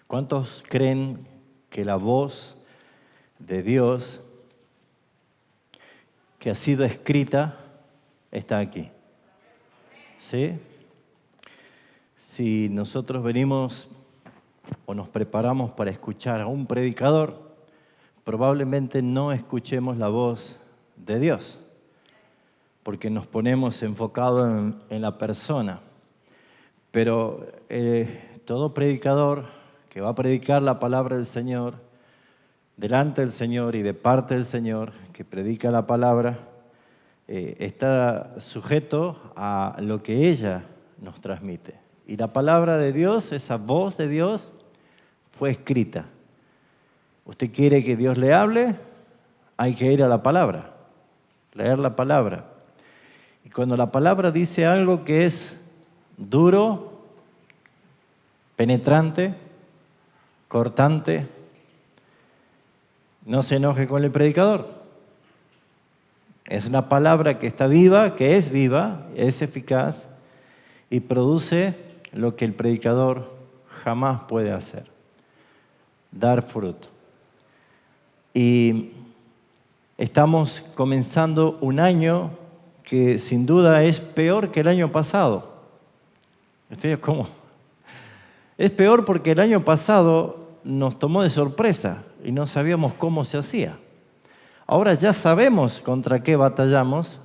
¿Cuántos creen que la voz de Dios que ha sido escrita está aquí? ¿Sí? Si nosotros venimos o nos preparamos para escuchar a un predicador, probablemente no escuchemos la voz de Dios, porque nos ponemos enfocados en la persona. Pero todo predicador que va a predicar la palabra del Señor, delante del Señor y de parte del Señor, que predica la palabra, está sujeto a lo que ella nos transmite. Y la palabra de Dios, esa voz de Dios, fue escrita. ¿Usted quiere que Dios le hable? Hay que ir a la palabra, leer la palabra. Y cuando la palabra dice algo que es duro, penetrante, cortante, no se enoje con el predicador. Es una palabra que está viva, que es viva, es eficaz y produce lo que el predicador jamás puede hacer: dar fruto. Y estamos comenzando un año que sin duda es peor que el año pasado. ¿Cómo? Es peor porque el año pasado nos tomó de sorpresa y no sabíamos cómo se hacía. Ahora ya sabemos contra qué batallamos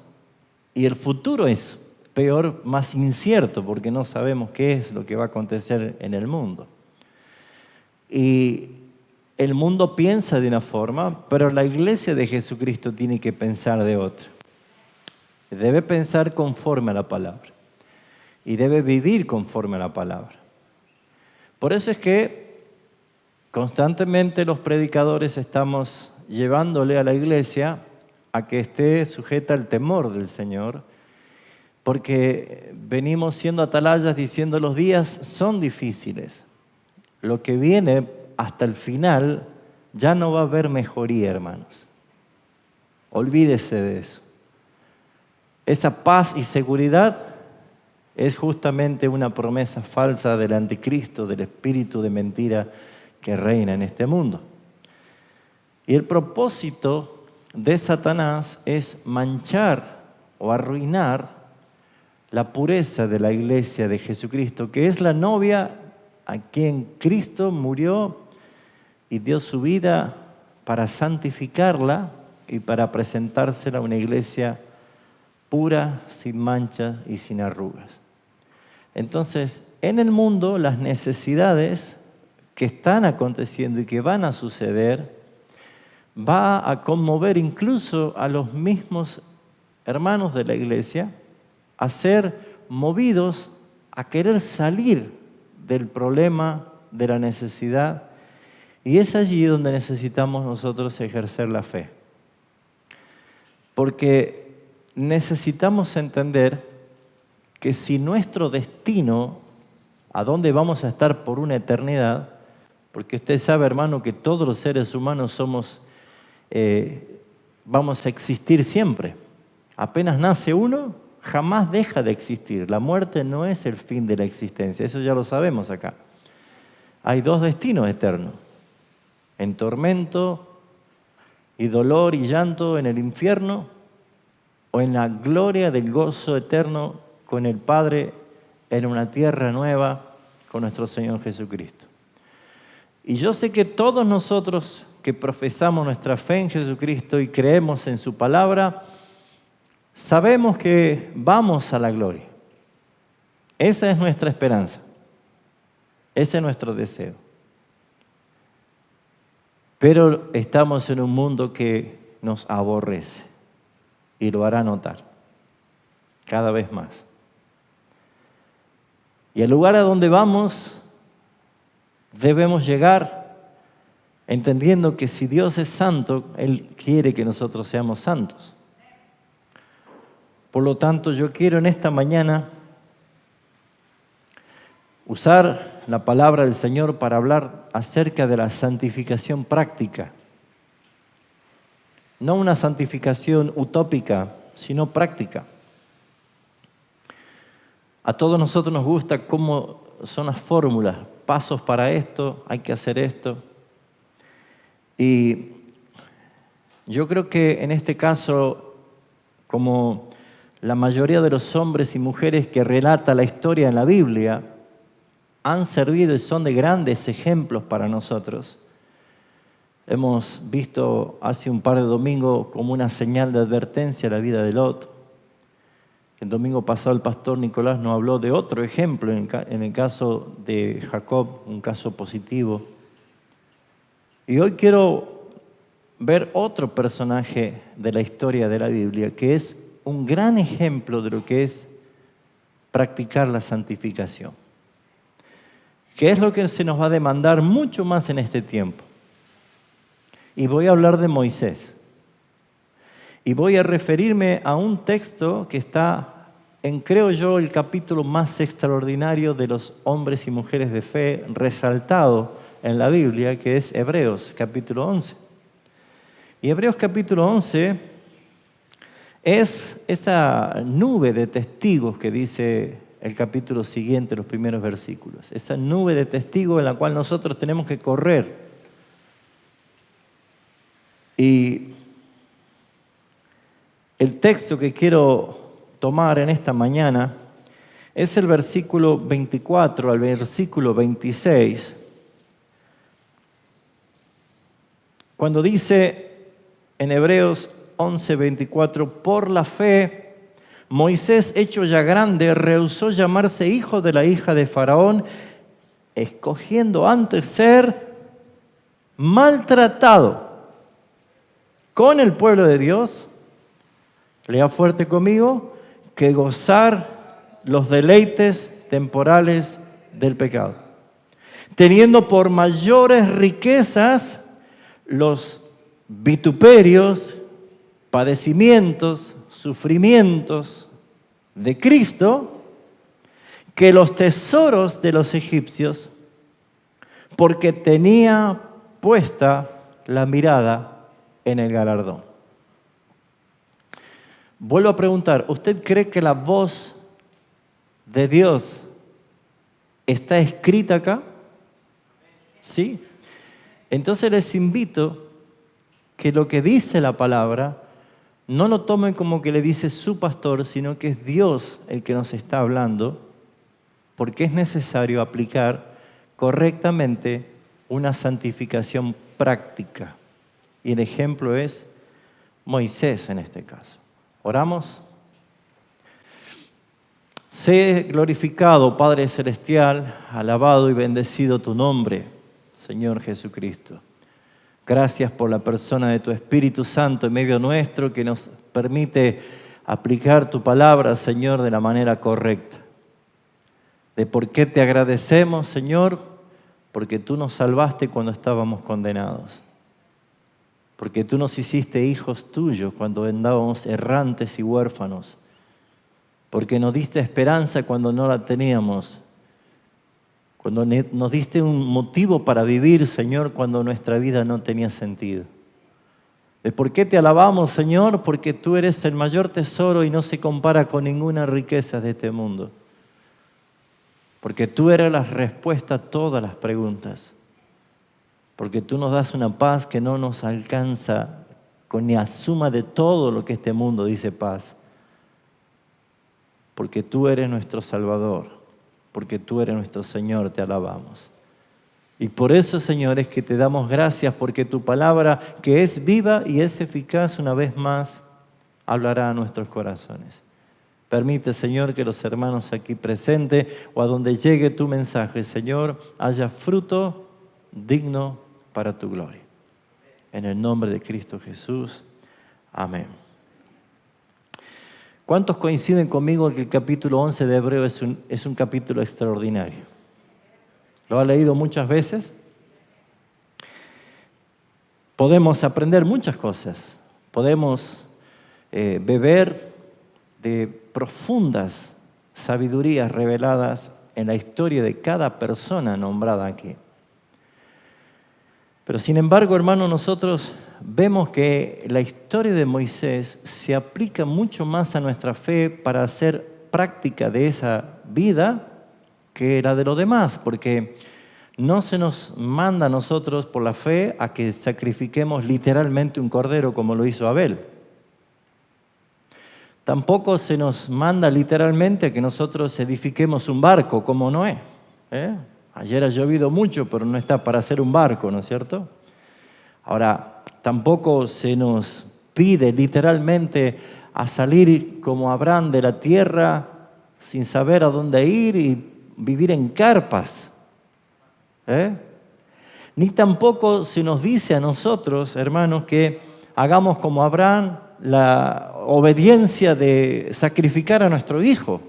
y el futuro es peor, más incierto, porque no sabemos qué es lo que va a acontecer en el mundo. Y el mundo piensa de una forma, pero la iglesia de Jesucristo tiene que pensar de otra. Debe pensar conforme a la palabra y debe vivir conforme a la palabra. Por eso es que constantemente los predicadores estamos llevándole a la iglesia a que esté sujeta al temor del Señor, porque venimos siendo atalayas diciendo los días son difíciles. Lo que viene hasta el final ya no va a haber mejoría, hermanos. Olvídese de eso. Esa paz y seguridad es justamente una promesa falsa del anticristo, del espíritu de mentira que reina en este mundo. Y el propósito de Satanás es manchar o arruinar la pureza de la iglesia de Jesucristo, que es la novia a quien Cristo murió y dio su vida para santificarla y para presentársela a una iglesia pura, sin manchas y sin arrugas. Entonces, en el mundo, las necesidades que están aconteciendo y que van a suceder va a conmover incluso a los mismos hermanos de la iglesia a ser movidos a querer salir del problema, de la necesidad, y es allí donde necesitamos nosotros ejercer la fe. Porque necesitamos entender que si nuestro destino, a dónde vamos a estar por una eternidad, porque usted sabe, hermano, que todos los seres humanos vamos a existir siempre. Apenas nace uno, jamás deja de existir. La muerte no es el fin de la existencia, eso ya lo sabemos acá. Hay dos destinos eternos: en tormento y dolor y llanto en el infierno, o en la gloria del gozo eterno con el Padre en una tierra nueva con nuestro Señor Jesucristo. Y yo sé que todos nosotros que profesamos nuestra fe en Jesucristo y creemos en su palabra, sabemos que vamos a la gloria. Esa es nuestra esperanza. Ese es nuestro deseo. Pero estamos en un mundo que nos aborrece y lo hará notar cada vez más. Y al lugar a donde vamos debemos llegar entendiendo que si Dios es santo, Él quiere que nosotros seamos santos. Por lo tanto, yo quiero en esta mañana usar la palabra del Señor para hablar acerca de la santificación práctica. No una santificación utópica, sino práctica. A todos nosotros nos gusta cómo son las fórmulas. pasos para esto, hay que hacer esto. Y yo creo que en este caso, como la mayoría de los hombres y mujeres que relata la historia en la Biblia, han servido y son de grandes ejemplos para nosotros. Hemos visto hace un par de domingos como una señal de advertencia la vida de Lot. El domingo pasado el pastor Nicolás nos habló de otro ejemplo, en el caso de Jacob, un caso positivo. Y hoy quiero ver otro personaje de la historia de la Biblia, que es un gran ejemplo de lo que es practicar la santificación, que es lo que se nos va a demandar mucho más en este tiempo. Y voy a hablar de Moisés. Y voy a referirme a un texto que está en, creo yo, el capítulo más extraordinario de los hombres y mujeres de fe resaltado en la Biblia, que es Hebreos, capítulo 11. Y Hebreos capítulo 11 es esa nube de testigos que dice el capítulo siguiente, los primeros versículos. Esa nube de testigos en la cual nosotros tenemos que correr. Y el texto que quiero tomar en esta mañana es el versículo 24 al versículo 26, cuando dice en Hebreos 11:24, por la fe, Moisés, hecho ya grande, rehusó llamarse hijo de la hija de Faraón, escogiendo antes ser maltratado con el pueblo de Dios, lea fuerte conmigo, que gozar los deleites temporales del pecado, teniendo por mayores riquezas los vituperios, padecimientos, sufrimientos de Cristo, que los tesoros de los egipcios, porque tenía puesta la mirada en el galardón. Vuelvo a preguntar, ¿usted cree que la voz de Dios está escrita acá? ¿Sí? Entonces les invito que lo que dice la palabra no lo tomen como que le dice su pastor, sino que es Dios el que nos está hablando, porque es necesario aplicar correctamente una santificación práctica. Y el ejemplo es Moisés en este caso. ¿Oramos? Sé glorificado, Padre Celestial, alabado y bendecido tu nombre, Señor Jesucristo. Gracias por la persona de tu Espíritu Santo en medio nuestro que nos permite aplicar tu palabra, Señor, de la manera correcta. ¿De por qué te agradecemos, Señor? Porque tú nos salvaste cuando estábamos condenados. Porque tú nos hiciste hijos tuyos cuando andábamos errantes y huérfanos. Porque nos diste esperanza cuando no la teníamos. Cuando nos diste un motivo para vivir, Señor, cuando nuestra vida no tenía sentido. ¿De por qué te alabamos, Señor? Porque tú eres el mayor tesoro y no se compara con ninguna riqueza de este mundo. Porque tú eres la respuesta a todas las preguntas. Porque tú nos das una paz que no nos alcanza con ni a suma de todo lo que este mundo dice paz. Porque tú eres nuestro Salvador, porque tú eres nuestro Señor, te alabamos. Y por eso, Señor, es que te damos gracias, porque tu palabra, que es viva y es eficaz, una vez más, hablará a nuestros corazones. Permite, Señor, que los hermanos aquí presentes o a donde llegue tu mensaje, Señor, haya fruto digno para tu gloria. En el nombre de Cristo Jesús. Amén. ¿Cuántos coinciden conmigo en que el capítulo 11 de Hebreo es un capítulo extraordinario? ¿Lo ha leído muchas veces? Podemos aprender muchas cosas. Podemos beber de profundas sabidurías reveladas en la historia de cada persona nombrada aquí. Pero sin embargo, hermanos, nosotros vemos que la historia de Moisés se aplica mucho más a nuestra fe para hacer práctica de esa vida que la de los demás, porque no se nos manda a nosotros por la fe a que sacrifiquemos literalmente un cordero como lo hizo Abel. Tampoco se nos manda literalmente a que nosotros edifiquemos un barco como Noé. Ayer ha llovido mucho, pero no está para hacer un barco, ¿no es cierto? Ahora, tampoco se nos pide literalmente a salir como Abraham de la tierra sin saber a dónde ir y vivir en carpas. Ni tampoco se nos dice a nosotros, hermanos, que hagamos como Abraham la obediencia de sacrificar a nuestro hijo.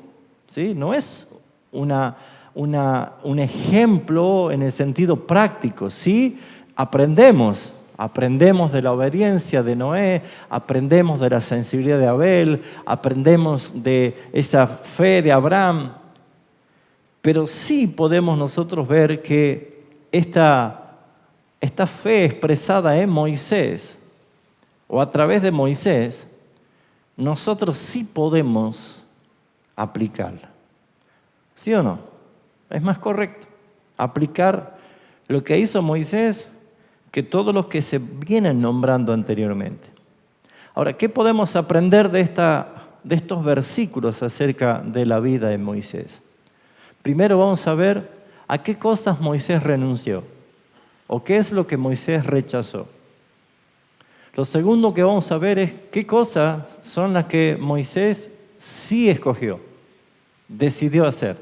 ¿Sí? No es un ejemplo en el sentido práctico. Sí, aprendemos de la obediencia de Noé, aprendemos de la sensibilidad de Abel, aprendemos de esa fe de Abraham, pero sí podemos nosotros ver que esta fe expresada en Moisés, o a través de Moisés, nosotros sí podemos aplicarla. ¿Sí o no? Es más correcto aplicar lo que hizo Moisés que todos los que se vienen nombrando anteriormente. Ahora, ¿qué podemos aprender de estos versículos acerca de la vida de Moisés? Primero vamos a ver a qué cosas Moisés renunció o qué es lo que Moisés rechazó. Lo segundo que vamos a ver es qué cosas son las que Moisés sí escogió, decidió hacer.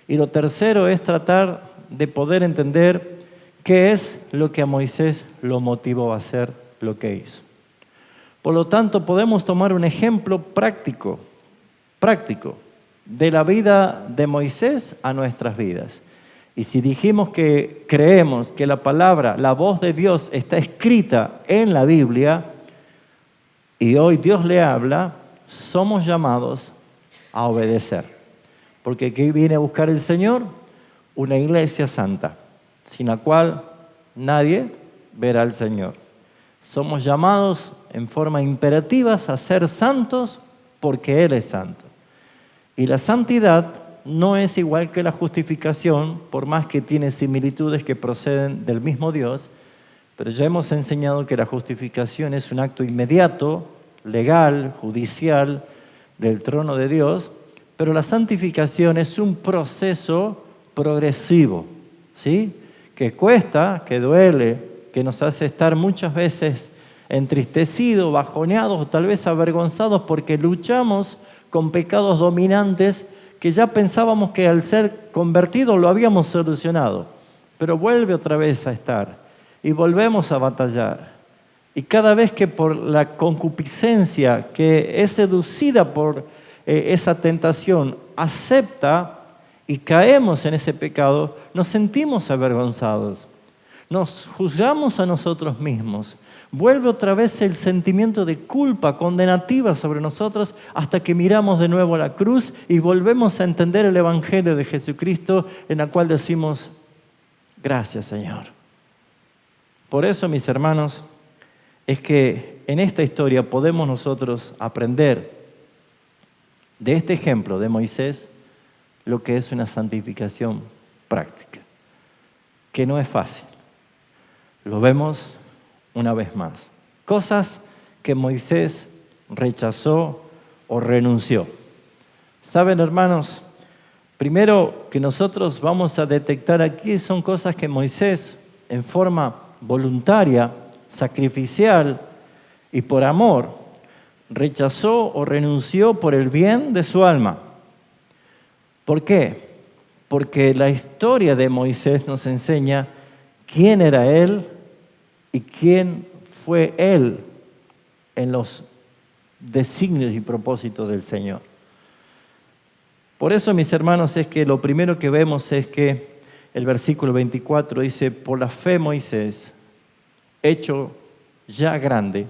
Y lo tercero es tratar de poder entender qué es lo que a Moisés lo motivó a hacer lo que hizo. Por lo tanto, podemos tomar un ejemplo práctico de la vida de Moisés a nuestras vidas. Y si dijimos que creemos que la palabra, la voz de Dios está escrita en la Biblia y hoy Dios le habla, somos llamados a obedecer. Porque ¿qué viene a buscar el Señor? Una iglesia santa, sin la cual nadie verá al Señor. Somos llamados en forma imperativa a ser santos porque Él es santo. Y la santidad no es igual que la justificación, por más que tiene similitudes que proceden del mismo Dios, pero ya hemos enseñado que la justificación es un acto inmediato, legal, judicial, del trono de Dios, pero la santificación es un proceso progresivo, ¿sí? Que cuesta, que duele, que nos hace estar muchas veces entristecidos, bajoneados o tal vez avergonzados porque luchamos con pecados dominantes que ya pensábamos que al ser convertidos lo habíamos solucionado, pero vuelve otra vez a estar y volvemos a batallar. Y cada vez que por la concupiscencia que es seducida por esa tentación acepta y caemos en ese pecado, nos sentimos avergonzados, nos juzgamos a nosotros mismos. Vuelve otra vez el sentimiento de culpa condenativa sobre nosotros hasta que miramos de nuevo a la cruz y volvemos a entender el Evangelio de Jesucristo en el cual decimos, gracias Señor. Por eso, mis hermanos, es que en esta historia podemos nosotros aprender de este ejemplo de Moisés lo que es una santificación práctica, que no es fácil. Lo vemos una vez más. Cosas que Moisés rechazó o renunció. ¿Saben, hermanos? Primero que nosotros vamos a detectar aquí son cosas que Moisés, en forma voluntaria, sacrificial y por amor, rechazó o renunció por el bien de su alma. ¿Por qué? Porque la historia de Moisés nos enseña quién era él y quién fue él en los designios y propósitos del Señor. Por eso, mis hermanos, es que lo primero que vemos es que el versículo 24 dice, por la fe Moisés, hecho ya grande.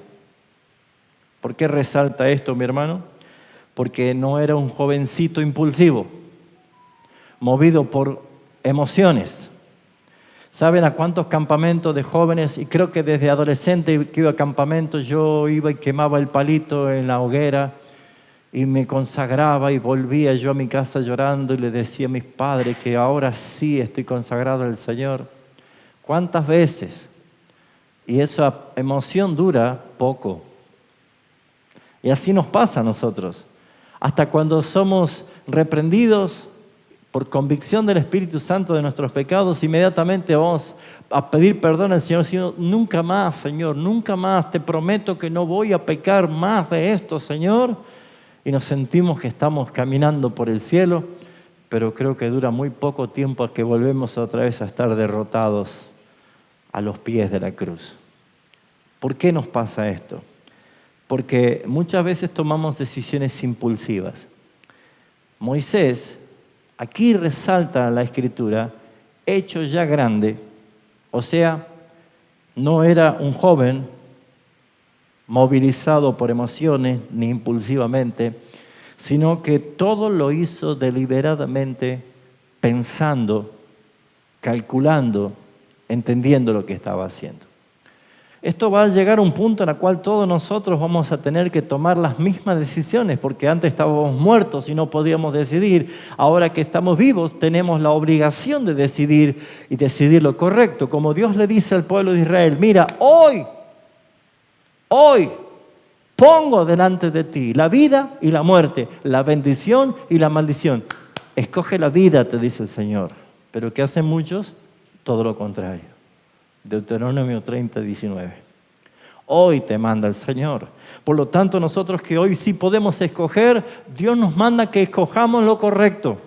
¿Por qué resalta esto, mi hermano? Porque no era un jovencito impulsivo, movido por emociones. ¿Saben a cuántos campamentos de jóvenes? Y creo que desde adolescente que iba a campamentos, yo iba y quemaba el palito en la hoguera y me consagraba y volvía yo a mi casa llorando y le decía a mis padres que ahora sí estoy consagrado al Señor. ¿Cuántas veces? Y esa emoción dura poco. Y así nos pasa a nosotros. Hasta cuando somos reprendidos por convicción del Espíritu Santo de nuestros pecados, inmediatamente vamos a pedir perdón al Señor, Señor, nunca más, Señor, nunca más, te prometo que no voy a pecar más de esto, Señor. Y nos sentimos que estamos caminando por el cielo, pero creo que dura muy poco tiempo a que volvemos otra vez a estar derrotados a los pies de la cruz. ¿Por qué nos pasa esto? Porque muchas veces tomamos decisiones impulsivas. Moisés, aquí resalta la Escritura, hecho ya grande, o sea, no era un joven movilizado por emociones ni impulsivamente, sino que todo lo hizo deliberadamente, pensando, calculando, entendiendo lo que estaba haciendo. Esto va a llegar a un punto en el cual todos nosotros vamos a tener que tomar las mismas decisiones, porque antes estábamos muertos y no podíamos decidir. Ahora que estamos vivos, tenemos la obligación de decidir y decidir lo correcto. Como Dios le dice al pueblo de Israel, mira, hoy pongo delante de ti la vida y la muerte, la bendición y la maldición. Escoge la vida, te dice el Señor. Pero ¿qué hacen muchos? Todo lo contrario. Deuteronomio 30, 19. Hoy te manda el Señor. Por lo tanto, nosotros que hoy sí podemos escoger, Dios nos manda que escojamos lo correcto.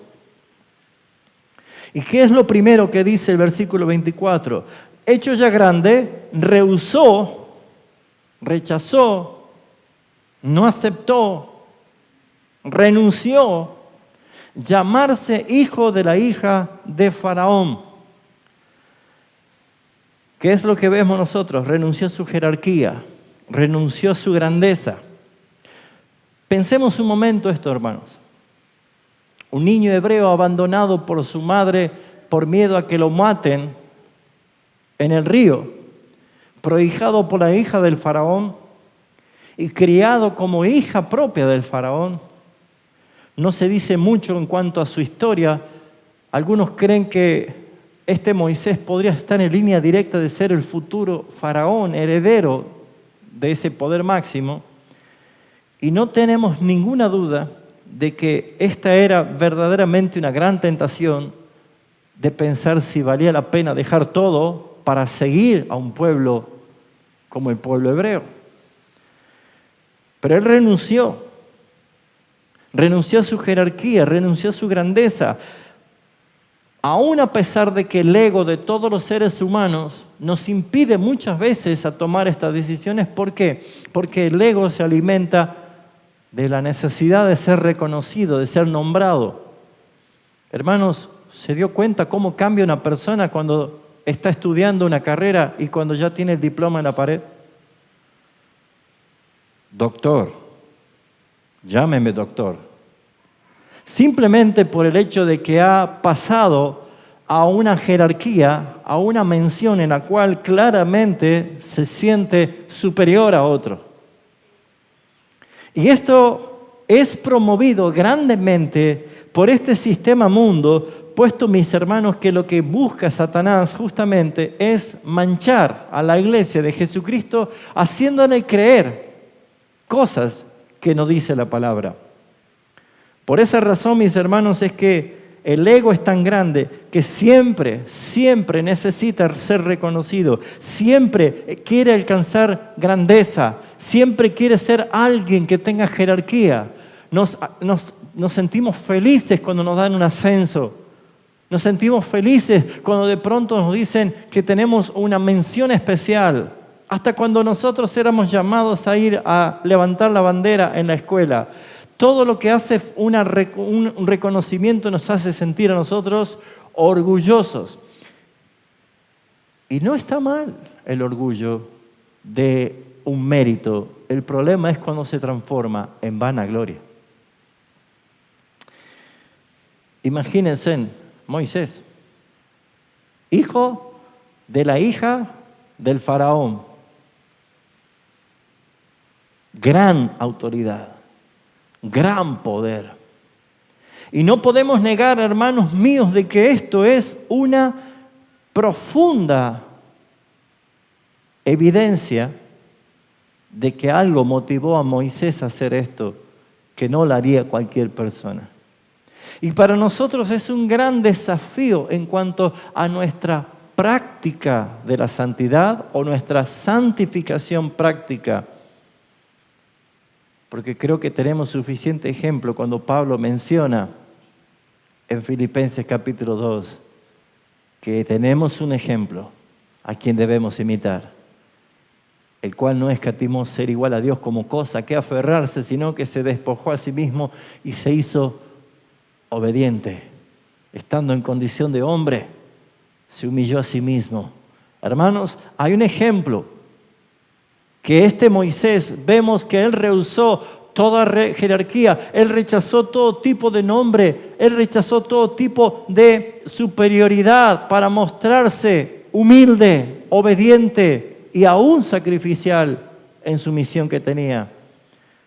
¿Y qué es lo primero que dice el versículo 24? Hecho ya grande, rehusó, rechazó, no aceptó, renunció llamarse hijo de la hija de Faraón. ¿Qué es lo que vemos nosotros? Renunció a su jerarquía, renunció a su grandeza. Pensemos un momento esto, hermanos. Un niño hebreo abandonado por su madre por miedo a que lo maten en el río, prohijado por la hija del faraón y criado como hija propia del faraón. No se dice mucho en cuanto a su historia. Algunos creen que este Moisés podría estar en línea directa de ser el futuro faraón, heredero de ese poder máximo. Y no tenemos ninguna duda de que esta era verdaderamente una gran tentación de pensar si valía la pena dejar todo para seguir a un pueblo como el pueblo hebreo. Pero él renunció a su jerarquía, renunció a su grandeza, aún a pesar de que el ego de todos los seres humanos nos impide muchas veces a tomar estas decisiones. ¿Por qué? Porque el ego se alimenta de la necesidad de ser reconocido, de ser nombrado. Hermanos, ¿se dio cuenta cómo cambia una persona cuando está estudiando una carrera y cuando ya tiene el diploma en la pared? Doctor, llámeme doctor. Simplemente por el hecho de que ha pasado a una jerarquía, a una mención en la cual claramente se siente superior a otro. Y esto es promovido grandemente por este sistema mundo, puesto, mis hermanos, que lo que busca Satanás justamente es manchar a la iglesia de Jesucristo, haciéndole creer cosas que no dice la palabra. Por esa razón, mis hermanos, es que el ego es tan grande que siempre necesita ser reconocido, siempre quiere alcanzar grandeza, siempre quiere ser alguien que tenga jerarquía. Nos sentimos felices cuando nos dan un ascenso, nos sentimos felices cuando de pronto nos dicen que tenemos una mención especial, hasta cuando nosotros éramos llamados a ir a levantar la bandera en la escuela. Todo lo que hace un reconocimiento nos hace sentir a nosotros orgullosos. Y no está mal el orgullo de un mérito. El problema es cuando se transforma en vanagloria. Imagínense, Moisés, hijo de la hija del faraón, gran autoridad, gran poder. Y no podemos negar, hermanos míos, de que esto es una profunda evidencia de que algo motivó a Moisés a hacer esto, que no lo haría cualquier persona. Y para nosotros es un gran desafío en cuanto a nuestra práctica de la santidad o nuestra santificación práctica. Porque creo que tenemos suficiente ejemplo cuando Pablo menciona en Filipenses capítulo 2 que tenemos un ejemplo a quien debemos imitar, el cual no escatimó ser igual a Dios como cosa que aferrarse, sino que se despojó a sí mismo y se hizo obediente. Estando en condición de hombre, se humilló a sí mismo. Hermanos, hay un ejemplo que este Moisés, vemos que él rehusó toda jerarquía, él rechazó todo tipo de nombre, él rechazó todo tipo de superioridad para mostrarse humilde, obediente y aún sacrificial en su misión que tenía.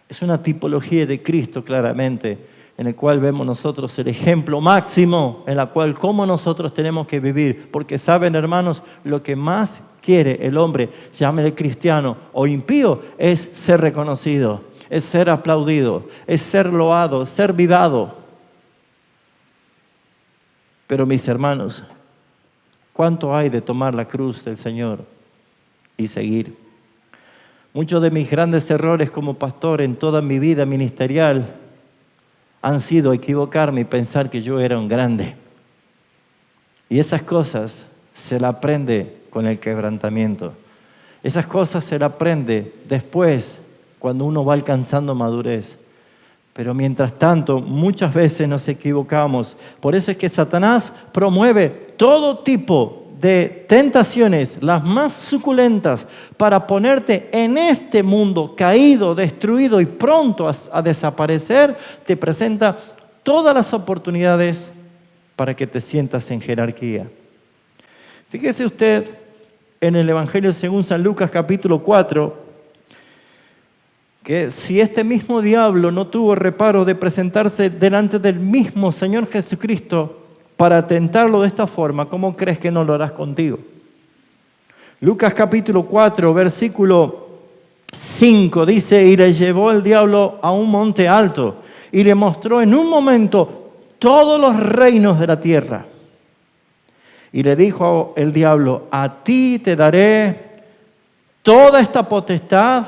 Es una tipología de Cristo claramente, en el cual vemos nosotros el ejemplo máximo, en la cual cómo nosotros tenemos que vivir. Porque saben, hermanos, lo que más quiere el hombre, llámele cristiano o impío, es ser reconocido, es ser aplaudido, es ser loado, ser vivado. Pero mis hermanos, ¿cuánto hay de tomar la cruz del Señor y seguir? Muchos de mis grandes errores como pastor en toda mi vida ministerial han sido equivocarme y pensar que yo era un grande. Y esas cosas se las aprende con el quebrantamiento. Esas cosas se las aprende después, cuando uno va alcanzando madurez. Pero mientras tanto, muchas veces nos equivocamos. Por eso es que Satanás promueve todo tipo de tentaciones, las más suculentas, para ponerte en este mundo caído, destruido y pronto a desaparecer. Te presenta todas las oportunidades para que te sientas en jerarquía. Fíjese usted en el Evangelio según San Lucas capítulo 4, que si este mismo diablo no tuvo reparo de presentarse delante del mismo Señor Jesucristo para tentarlo de esta forma, ¿cómo crees que no lo harás contigo? Lucas capítulo 4, versículo 5 dice: y le llevó el diablo a un monte alto y le mostró en un momento todos los reinos de la tierra. Y le dijo el diablo: a ti te daré toda esta potestad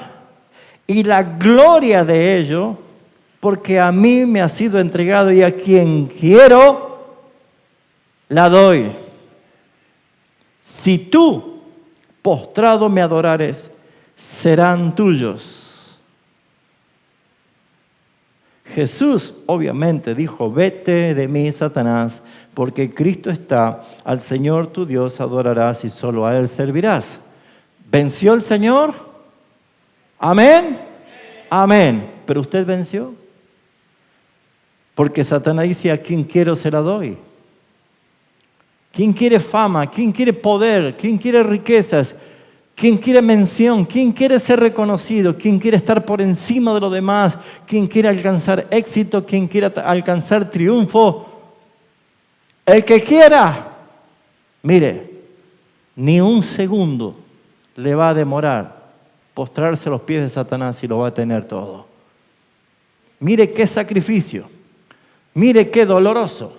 y la gloria de ello, porque a mí me ha sido entregado y a quien quiero la doy. Si tú, postrado, me adorares, serán tuyos. Jesús obviamente dijo: vete de mí, Satanás, porque Cristo está: al Señor tu Dios adorarás y solo a Él servirás. ¿Venció el Señor? ¿Amén? Amén. ¿Pero usted venció? Porque Satanás dice: a quien quiero se la doy. ¿Quién quiere fama? ¿Quién quiere poder? ¿Quién quiere riquezas? ¿Quién quiere mención? ¿Quién quiere ser reconocido? ¿Quién quiere estar por encima de los demás? ¿Quién quiere alcanzar éxito? ¿Quién quiere alcanzar triunfo? El que quiera, mire, ni un segundo le va a demorar postrarse a los pies de Satanás y lo va a tener todo. Mire qué sacrificio, mire qué doloroso,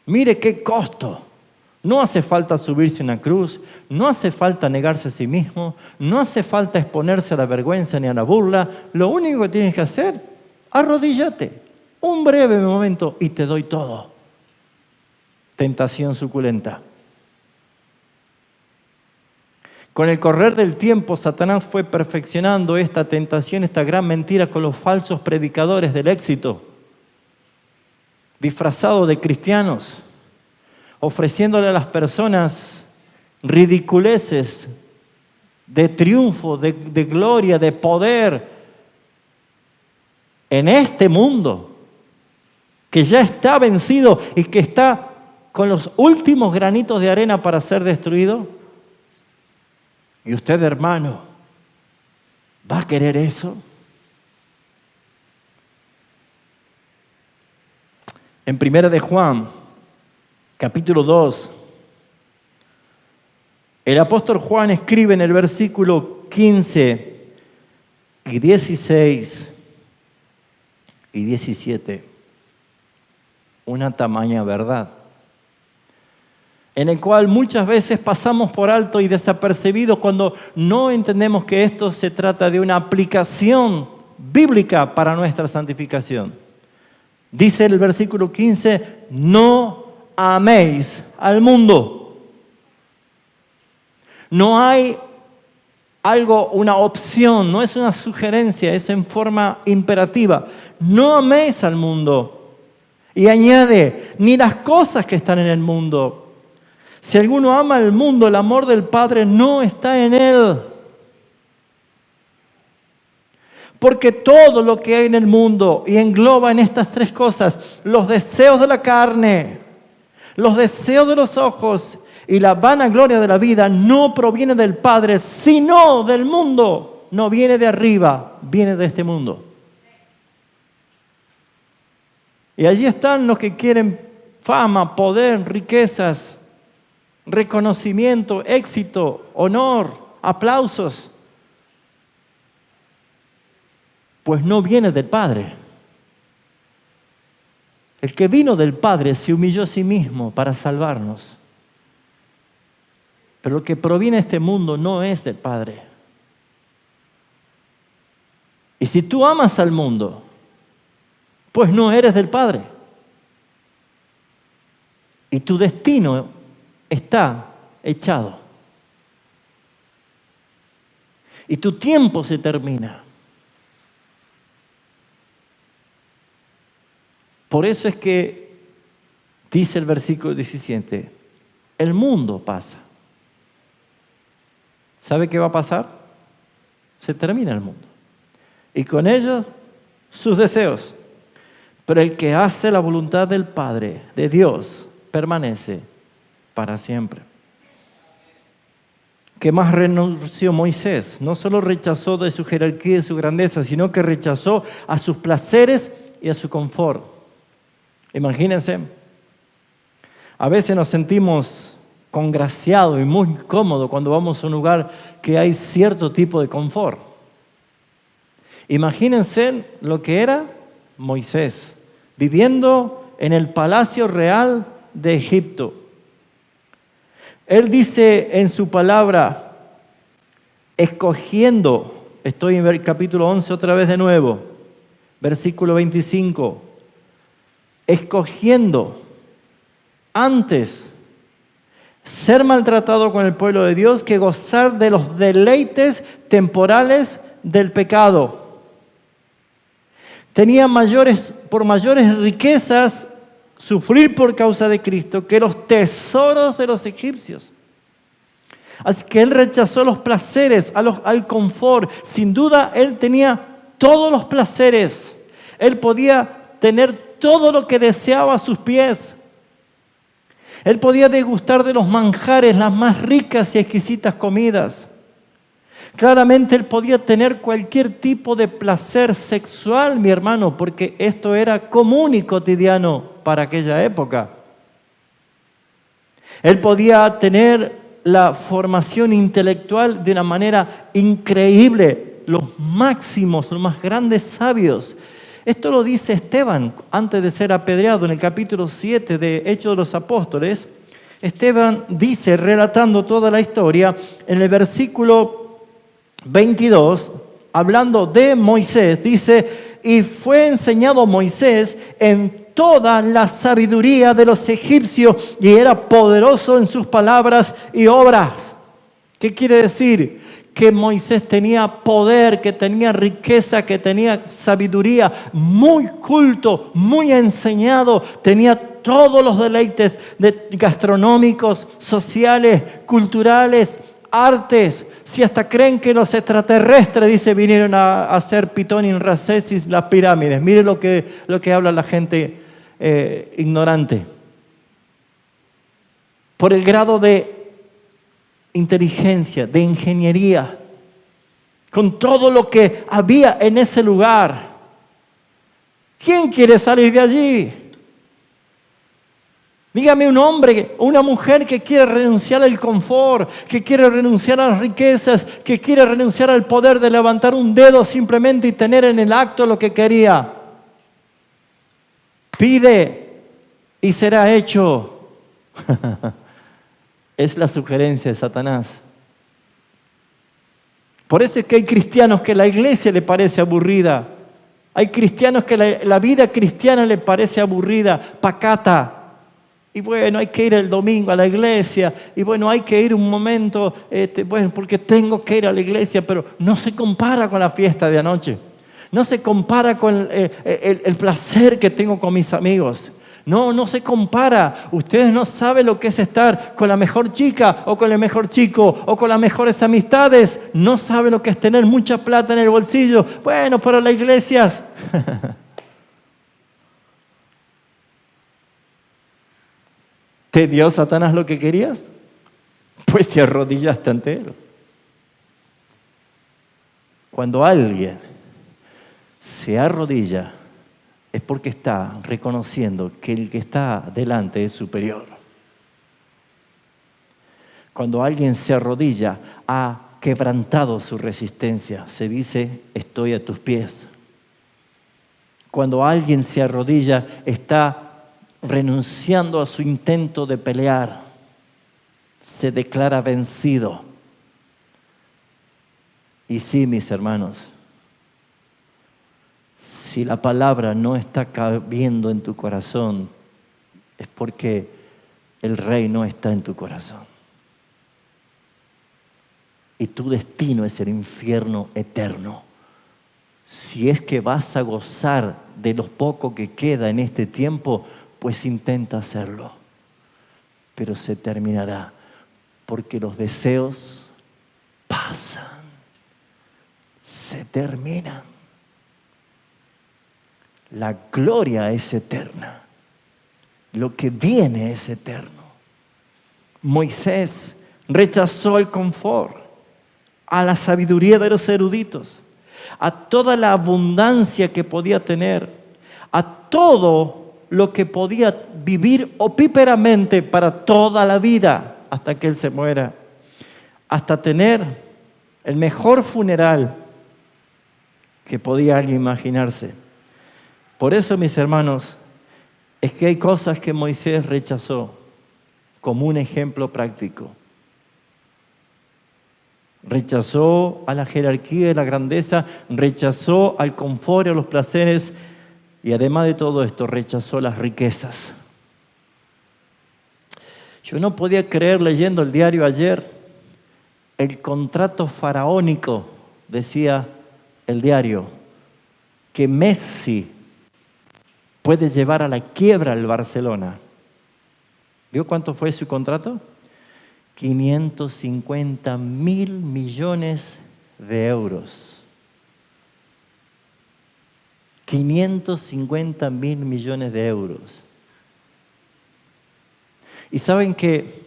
mire qué costo. No hace falta subirse a una cruz, no hace falta negarse a sí mismo, no hace falta exponerse a la vergüenza ni a la burla. Lo único que tienes que hacer, arrodíllate un breve momento y te doy todo. Tentación suculenta. Con el correr del tiempo, Satanás fue perfeccionando esta tentación, esta gran mentira con los falsos predicadores del éxito, disfrazados de cristianos, ofreciéndole a las personas ridiculeces de triunfo, de gloria, de poder en este mundo que ya está vencido y que está con los últimos granitos de arena para ser destruido. Y usted, hermano, ¿va a querer eso? En 1 de Juan, capítulo 2, el apóstol Juan escribe en el versículo 15 y 16 y 17 una tamaña verdad, en el cual muchas veces pasamos por alto y desapercibido cuando no entendemos que esto se trata de una aplicación bíblica para nuestra santificación. Dice el versículo 15, no améis al mundo. No hay una opción, no es una sugerencia, es en forma imperativa. No améis al mundo. Y añade, ni las cosas que están en el mundo. Si alguno ama al mundo, el amor del Padre no está en él. Porque todo lo que hay en el mundo, y engloba en estas tres cosas, los deseos de la carne, los deseos de los ojos y la vanagloria de la vida, no proviene del Padre, sino del mundo. No viene de arriba, viene de este mundo. Y allí están los que quieren fama, poder, riquezas, reconocimiento, éxito, honor, aplausos. Pues no viene del Padre. El que vino del Padre se humilló a sí mismo para salvarnos. Pero lo que proviene de este mundo no es del Padre. Y si tú amas al mundo, pues no eres del Padre. Y tu destino está echado. Y tu tiempo se termina. Por eso es que dice el versículo 17, el mundo pasa. ¿Sabe qué va a pasar? Se termina el mundo. Y con ello sus deseos. Pero el que hace la voluntad del Padre, de Dios, permanece para siempre. ¿Qué más renunció Moisés? No solo rechazó de su jerarquía y de su grandeza, sino que rechazó a sus placeres y a su confort. Imagínense, a veces nos sentimos congraciados y muy cómodos cuando vamos a un lugar que hay cierto tipo de confort. Imagínense lo que era Moisés, viviendo en el palacio real de Egipto. Él dice en su palabra, escogiendo, estoy en el capítulo 11 otra vez de nuevo, versículo 25, escogiendo antes ser maltratado con el pueblo de Dios que gozar de los deleites temporales del pecado. Tenía por mayores riquezas sufrir por causa de Cristo que los tesoros de los egipcios. Así que él rechazó los placeres, al confort. Sin duda, él tenía todos los placeres. Él podía tener todo lo que deseaba a sus pies. Él podía degustar de los manjares, las más ricas y exquisitas comidas. Claramente él podía tener cualquier tipo de placer sexual, mi hermano, porque esto era común y cotidiano para aquella época. Él podía tener la formación intelectual de una manera increíble, los máximos, los más grandes sabios. Esto lo dice Esteban antes de ser apedreado en el capítulo 7 de Hechos de los Apóstoles. Esteban dice, relatando toda la historia, en el versículo 22, hablando de Moisés, dice, y fue enseñado Moisés en toda la sabiduría de los egipcios y era poderoso en sus palabras y obras. ¿Qué quiere decir? Que Moisés tenía poder, que tenía riqueza, que tenía sabiduría, muy culto, muy enseñado, tenía todos los deleites gastronómicos, sociales, culturales, artes. Si hasta creen que los extraterrestres, dice, vinieron a hacer Pitón y Rameses las pirámides. Mire lo que habla la gente ignorante. Por el grado de inteligencia, de ingeniería, con todo lo que había en ese lugar. ¿Quién quiere salir de allí? Dígame un hombre o una mujer que quiere renunciar al confort, que quiere renunciar a las riquezas, que quiere renunciar al poder de levantar un dedo simplemente y tener en el acto lo que quería. Pide y será hecho. Es la sugerencia de Satanás. Por eso es que hay cristianos que la iglesia le parece aburrida. Hay cristianos que la vida cristiana le parece aburrida, pacata. Y bueno, hay que ir el domingo a la iglesia. Y bueno, hay que ir un momento, bueno, porque tengo que ir a la iglesia, pero no se compara con la fiesta de anoche. No se compara con el placer que tengo con mis amigos. No se compara. Ustedes no saben lo que es estar con la mejor chica o con el mejor chico o con las mejores amistades. No saben lo que es tener mucha plata en el bolsillo. Bueno, para las iglesias. ¿Te dio Satanás lo que querías? Pues te arrodillaste ante él. Cuando alguien se arrodilla, es porque está reconociendo que el que está delante es superior. Cuando alguien se arrodilla, ha quebrantado su resistencia. Se dice, estoy a tus pies. Cuando alguien se arrodilla, está renunciando a su intento de pelear. Se declara vencido. Y sí, mis hermanos, si la palabra no está cabiendo en tu corazón, es porque el Rey no está en tu corazón. Y tu destino es el infierno eterno. Si es que vas a gozar de lo poco que queda en este tiempo, pues intenta hacerlo. Pero se terminará, porque los deseos pasan, se terminan. La gloria es eterna. Lo que viene es eterno. Moisés rechazó el confort, a la sabiduría de los eruditos, a toda la abundancia que podía tener, a todo lo que podía vivir opíperamente para toda la vida hasta que él se muera, hasta tener el mejor funeral que podía alguien imaginarse. Por eso, mis hermanos, es que hay cosas que Moisés rechazó como un ejemplo práctico. Rechazó a la jerarquía y la grandeza, rechazó al confort y a los placeres, y además de todo esto, rechazó las riquezas. Yo no podía creer, leyendo el diario ayer, el contrato faraónico, decía el diario, que Messi puede llevar a la quiebra al Barcelona. ¿Vio cuánto fue su contrato? 550 mil millones de euros. 550 mil millones de euros. Y saben que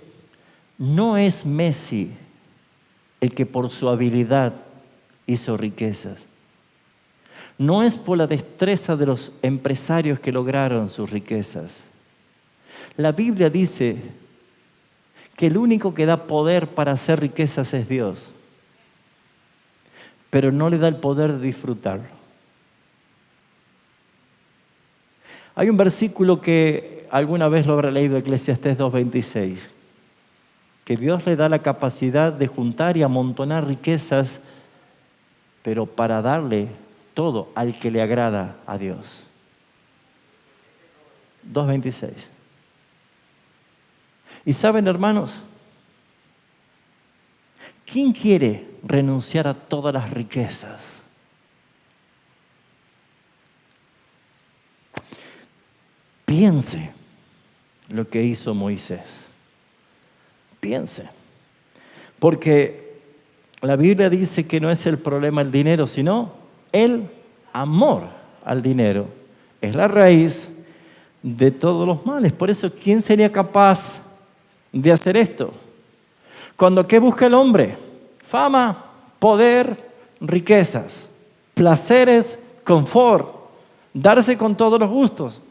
no es Messi el que por su habilidad hizo riquezas. No es por la destreza de los empresarios que lograron sus riquezas. La Biblia dice que el único que da poder para hacer riquezas es Dios, pero no le da el poder de disfrutarlo. Hay un versículo que alguna vez lo habrá leído, Eclesiastés 2:26, que Dios le da la capacidad de juntar y amontonar riquezas, pero para darle todo al que le agrada a Dios. 2:26. Y saben, hermanos, ¿quién quiere renunciar a todas las riquezas? Piense lo que hizo Moisés. Piense. Porque la Biblia dice que no es el problema el dinero, sino el amor al dinero. Es la raíz de todos los males. Por eso, ¿quién sería capaz de hacer esto? Cuando ¿qué busca el hombre? Fama, poder, riquezas, placeres, confort, darse con todos los gustos.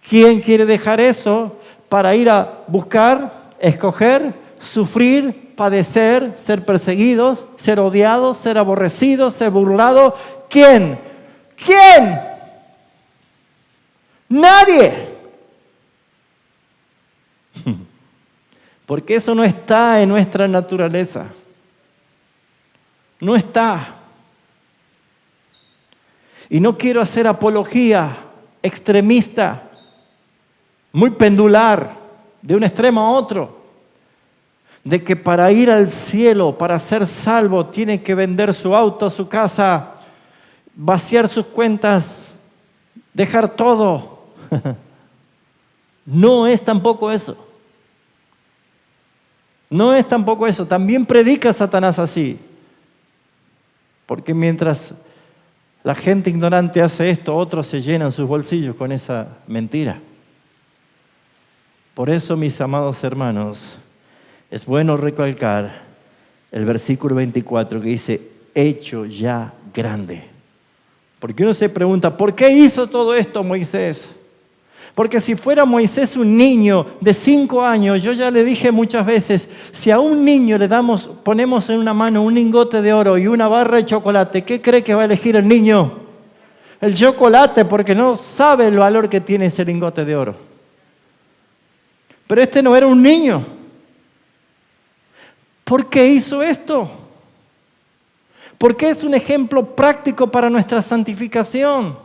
¿Quién quiere dejar eso para ir a buscar, escoger, sufrir, padecer, ser perseguidos, ser odiados, ser aborrecidos, ser burlados. ¿Quién? ¿Quién? Nadie. Porque eso no está en nuestra naturaleza. No está. Y no quiero hacer apología extremista, muy pendular, de un extremo a otro, de que para ir al cielo, para ser salvo, tiene que vender su auto, su casa, vaciar sus cuentas, dejar todo. No es tampoco eso. No es tampoco eso. También predica Satanás así. Porque mientras la gente ignorante hace esto, otros se llenan sus bolsillos con esa mentira. Por eso, mis amados hermanos, es bueno recalcar el versículo 24 que dice, hecho ya grande. Porque uno se pregunta, ¿por qué hizo todo esto Moisés? Porque si fuera Moisés un niño de 5 años, yo ya le dije muchas veces, si a un niño ponemos en una mano un lingote de oro y una barra de chocolate, ¿qué cree que va a elegir el niño? El chocolate, porque no sabe el valor que tiene ese lingote de oro. Pero este no era un niño. ¿Por qué hizo esto? Porque es un ejemplo práctico para nuestra santificación.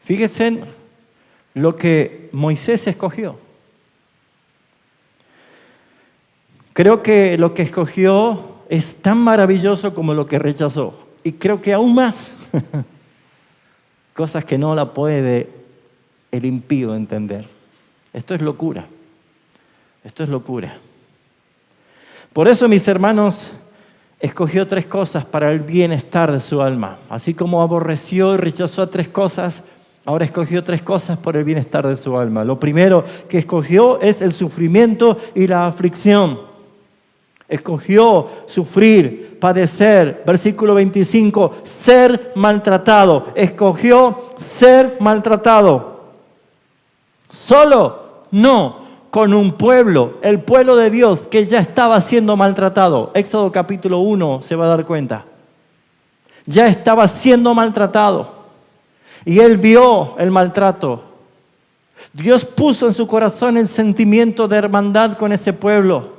Fíjense en lo que Moisés escogió. Creo que lo que escogió es tan maravilloso como lo que rechazó. Y creo que aún más. Cosas que no la puede el impío entender. Esto es locura. Esto es locura. Por eso, mis hermanos, escogió 3 cosas para el bienestar de su alma. Así como aborreció y rechazó a 3 cosas, ahora escogió 3 cosas por el bienestar de su alma. Lo primero que escogió es el sufrimiento y la aflicción. Escogió sufrir, padecer. Versículo 25, ser maltratado. Escogió ser maltratado. Solo, no, con un pueblo, el pueblo de Dios que ya estaba siendo maltratado. Éxodo capítulo 1 se va a dar cuenta. Ya estaba siendo maltratado. Y él vio el maltrato. Dios puso en su corazón el sentimiento de hermandad con ese pueblo.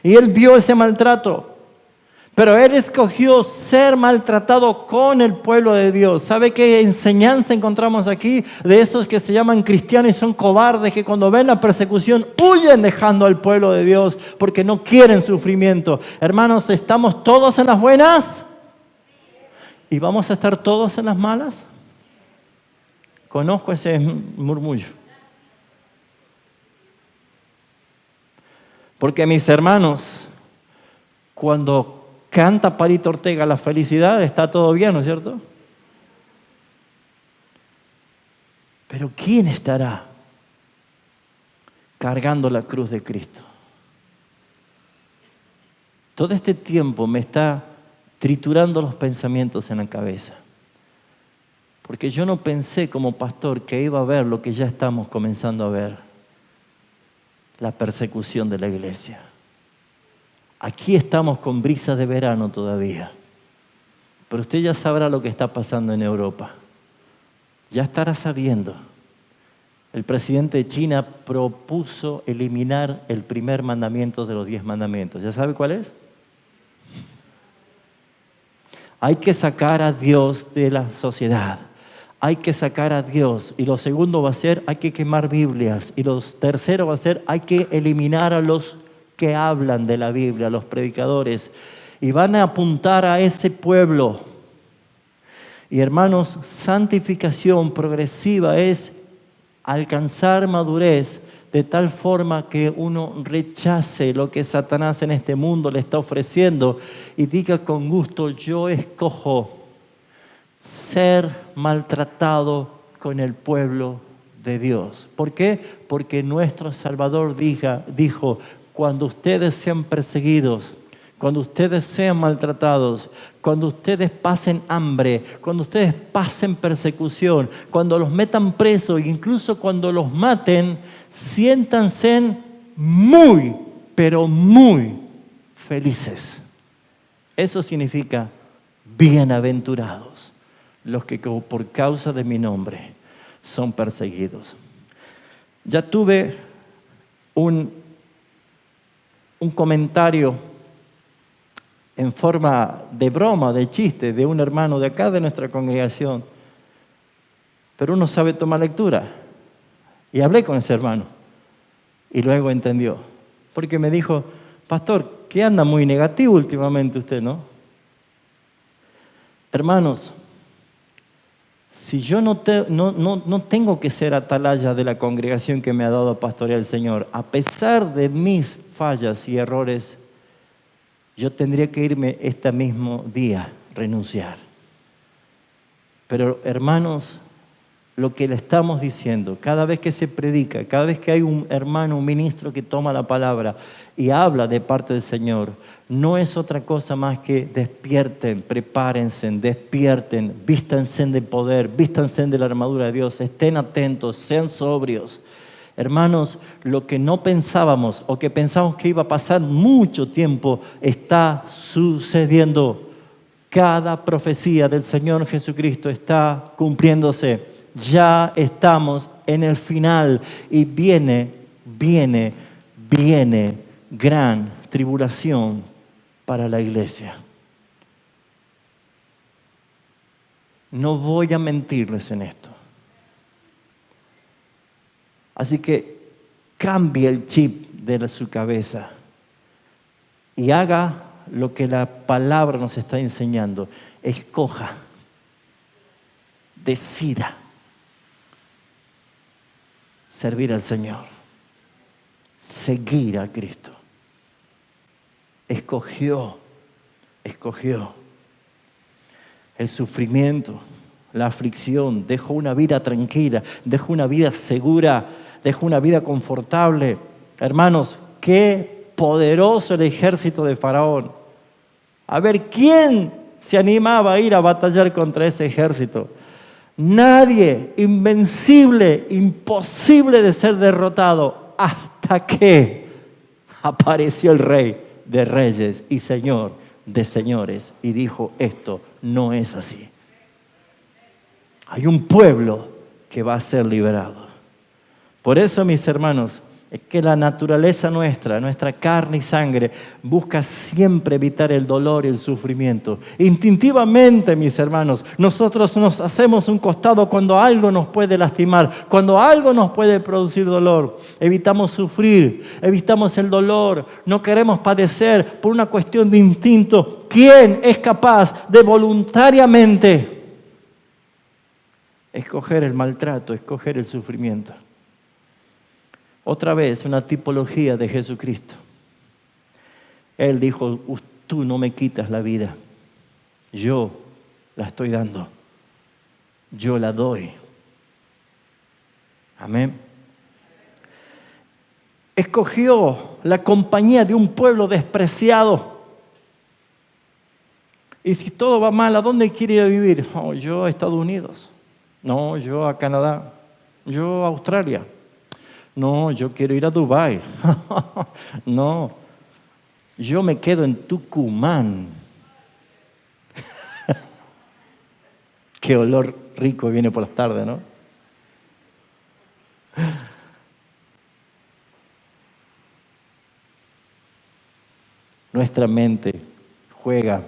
Y él vio ese maltrato. Pero él escogió ser maltratado con el pueblo de Dios. ¿Sabe qué enseñanza encontramos aquí? De esos que se llaman cristianos y son cobardes, que cuando ven la persecución huyen dejando al pueblo de Dios porque no quieren sufrimiento. Hermanos, ¿estamos todos en las buenas? ¿Y vamos a estar todos en las malas? Conozco ese murmullo. Porque mis hermanos, cuando canta Palito Ortega la felicidad, está todo bien, ¿no es cierto? Pero ¿quién estará cargando la cruz de Cristo? Todo este tiempo me está triturando los pensamientos en la cabeza. Porque yo no pensé como pastor que iba a ver lo que ya estamos comenzando a ver. La persecución de la iglesia. Aquí estamos con brisas de verano todavía. Pero usted ya sabrá lo que está pasando en Europa. Ya estará sabiendo. El presidente de China propuso eliminar el primer mandamiento de los 10 mandamientos. ¿Ya sabe cuál es? Hay que sacar a Dios de la sociedad. Hay que sacar a Dios. Y lo segundo va a ser, hay que quemar Biblias. Y lo tercero va a ser, hay que eliminar a los que hablan de la Biblia, a los predicadores. Y van a apuntar a ese pueblo. Y hermanos, santificación progresiva es alcanzar madurez de tal forma que uno rechace lo que Satanás en este mundo le está ofreciendo y diga con gusto, yo escojo ser maltratado con el pueblo de Dios. ¿Por qué? Porque nuestro Salvador dijo, cuando ustedes sean perseguidos, cuando ustedes sean maltratados, cuando ustedes pasen hambre, cuando ustedes pasen persecución, cuando los metan presos, incluso cuando los maten, siéntanse muy, pero muy felices. Eso significa bienaventurados los que por causa de mi nombre son perseguidos. Ya tuve un comentario en forma de broma, de chiste, de un hermano de acá de nuestra congregación. Pero uno sabe tomar lectura. Y hablé con ese hermano. Y luego entendió. Porque me dijo, pastor, que anda muy negativo últimamente usted, ¿no? Hermanos, si yo no tengo que ser atalaya de la congregación que me ha dado a pastorear el Señor, a pesar de mis fallas y errores, yo tendría que irme este mismo día, renunciar. Pero hermanos, lo que le estamos diciendo, cada vez que se predica, cada vez que hay un hermano, un ministro que toma la palabra y habla de parte del Señor, no es otra cosa más que despierten, prepárense, despierten, vístanse de poder, vístanse de la armadura de Dios, estén atentos, sean sobrios. Hermanos, lo que no pensábamos o que pensábamos que iba a pasar mucho tiempo está sucediendo. Cada profecía del Señor Jesucristo está cumpliéndose. Ya estamos en el final y viene gran tribulación para la iglesia. No voy a mentirles en esto. Así que cambie el chip de su cabeza y haga lo que la palabra nos está enseñando. Escoja, decida servir al Señor, seguir a Cristo. Escogió el sufrimiento, la aflicción, dejó una vida tranquila, dejó una vida segura, dejó una vida confortable. Hermanos, qué poderoso el ejército de Faraón. A ver, ¿quién se animaba a ir a batallar contra ese ejército? Nadie, invencible, imposible de ser derrotado, hasta que apareció el Rey de Reyes y Señor de Señores y dijo, esto no es así. Hay un pueblo que va a ser liberado. Por eso, mis hermanos, es que la naturaleza nuestra carne y sangre, busca siempre evitar el dolor y el sufrimiento. Instintivamente, mis hermanos, nosotros nos hacemos un costado cuando algo nos puede lastimar, cuando algo nos puede producir dolor. Evitamos sufrir, evitamos el dolor, no queremos padecer por una cuestión de instinto. ¿Quién es capaz de voluntariamente escoger el maltrato, escoger el sufrimiento? Otra vez, una tipología de Jesucristo. Él dijo, tú no me quitas la vida, yo la estoy dando, yo la doy. Amén. Escogió la compañía de un pueblo despreciado. Y si todo va mal, ¿a dónde quiere ir a vivir? Oh, yo a Estados Unidos. No, yo a Canadá. Yo a Australia. No, yo quiero ir a Dubái. No, yo me quedo en Tucumán. Qué olor rico viene por las tardes, ¿no? Nuestra mente juega,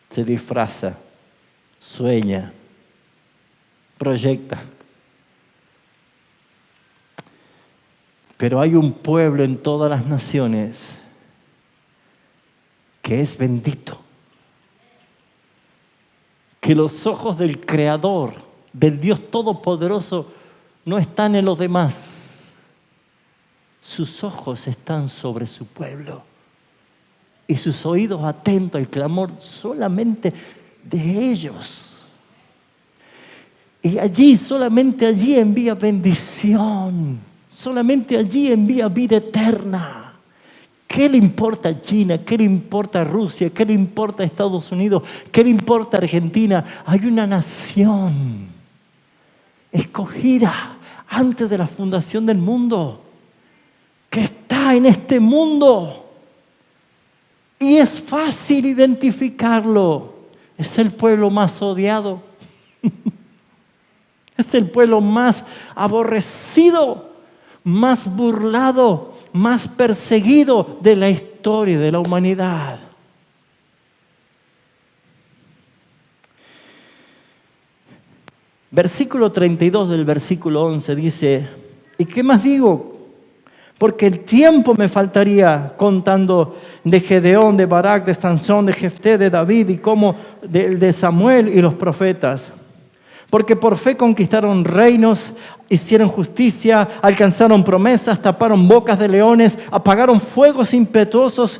se disfraza, sueña, proyecta. Pero hay un pueblo en todas las naciones que es bendito. Que los ojos del Creador, del Dios Todopoderoso, no están en los demás. Sus ojos están sobre su pueblo. Y sus oídos atentos al clamor solamente de ellos. Y allí, solamente allí envía bendición. Solamente allí envía vida eterna. ¿Qué le importa a China? ¿Qué le importa a Rusia? ¿Qué le importa a Estados Unidos? ¿Qué le importa a Argentina? Hay una nación escogida antes de la fundación del mundo, que está en este mundo. Y es fácil identificarlo. Es el pueblo más odiado. Es el pueblo más aborrecido, más burlado, más perseguido de la historia de la humanidad. Versículo 32 del versículo 11 dice, ¿y qué más digo? Porque el tiempo me faltaría contando de Gedeón, de Barak, de Sansón, de Jefté, de David y como de Samuel y los profetas. Porque por fe conquistaron reinos, hicieron justicia, alcanzaron promesas, taparon bocas de leones, apagaron fuegos impetuosos,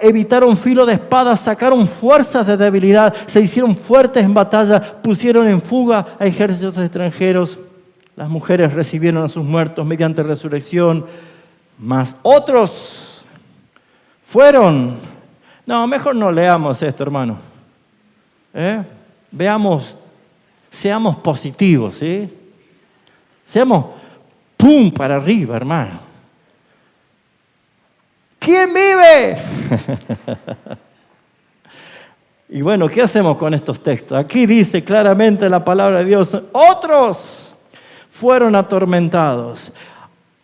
evitaron filo de espada, sacaron fuerzas de debilidad, se hicieron fuertes en batalla, pusieron en fuga a ejércitos extranjeros. Las mujeres recibieron a sus muertos mediante resurrección, mas otros fueron. No, mejor no leamos esto, hermano. Veamos. Seamos positivos, ¿sí? Seamos pum para arriba, hermano. ¿Quién vive? Y bueno, ¿qué hacemos con estos textos? Aquí dice claramente la palabra de Dios, otros fueron atormentados,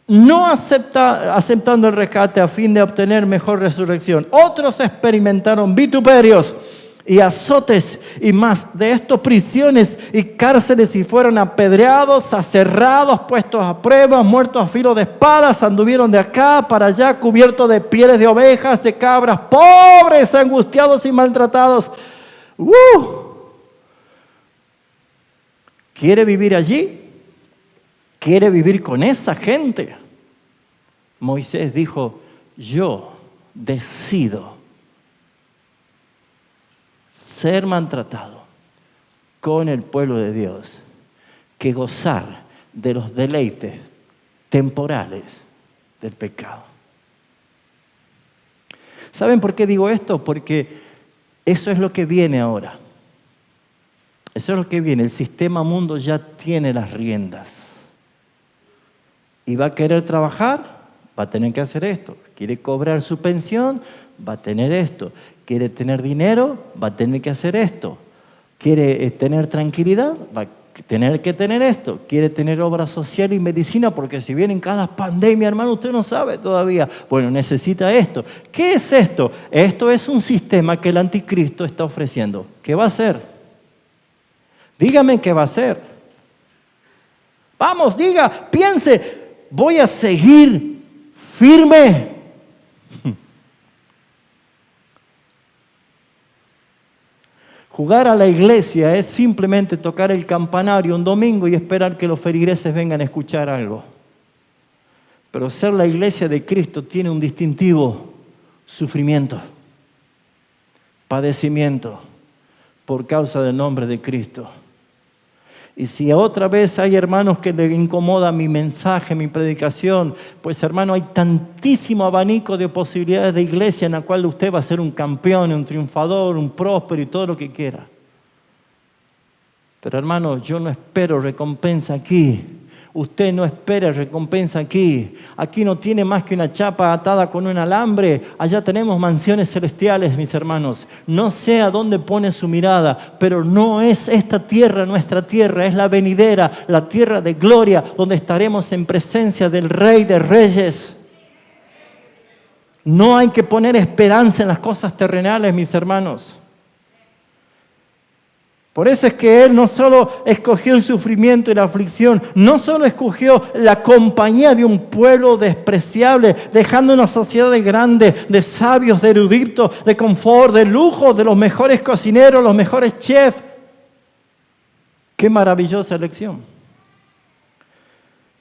no aceptando el rescate a fin de obtener mejor resurrección. Otros experimentaron vituperios y azotes, y más de esto prisiones y cárceles, y fueron apedreados, aserrados, puestos a prueba, muertos a filo de espadas, anduvieron de acá para allá, cubiertos de pieles de ovejas, de cabras, pobres, angustiados y maltratados. ¿Quiere vivir allí? ¿Quiere vivir con esa gente? Moisés dijo, yo decido ser maltratado con el pueblo de Dios que gozar de los deleites temporales del pecado. ¿Saben por qué digo esto? Porque eso es lo que viene ahora. Eso es lo que viene. El sistema mundo ya tiene las riendas. Y va a querer trabajar, va a tener que hacer esto. Quiere cobrar su pensión, va a tener esto. Quiere tener dinero, va a tener que hacer esto. Quiere tener tranquilidad, va a tener que tener esto. Quiere tener obra social y medicina, porque si vienen cada pandemia, hermano, usted no sabe todavía. Bueno, necesita esto. ¿Qué es esto? Esto es un sistema que el anticristo está ofreciendo. ¿Qué va a hacer? Dígame qué va a hacer. Vamos, diga, piense, voy a seguir firme. Jugar a la iglesia es simplemente tocar el campanario un domingo y esperar que los feligreses vengan a escuchar algo. Pero ser la iglesia de Cristo tiene un distintivo: sufrimiento, padecimiento por causa del nombre de Cristo. Y si otra vez hay hermanos que les incomoda mi mensaje, mi predicación, pues hermano, hay tantísimo abanico de posibilidades de iglesia en la cual usted va a ser un campeón, un triunfador, un próspero y todo lo que quiera. Pero hermano, yo no espero recompensa aquí. Usted no espera recompensa aquí. Aquí no tiene más que una chapa atada con un alambre. Allá tenemos mansiones celestiales, mis hermanos. No sé a dónde pone su mirada, pero no es esta tierra nuestra tierra, es la venidera, la tierra de gloria, donde estaremos en presencia del Rey de Reyes. No hay que poner esperanza en las cosas terrenales, mis hermanos. Por eso es que Él no solo escogió el sufrimiento y la aflicción, no solo escogió la compañía de un pueblo despreciable, dejando una sociedad de grandes, de sabios, de eruditos, de confort, de lujo, de los mejores cocineros, los mejores chefs. ¡Qué maravillosa elección!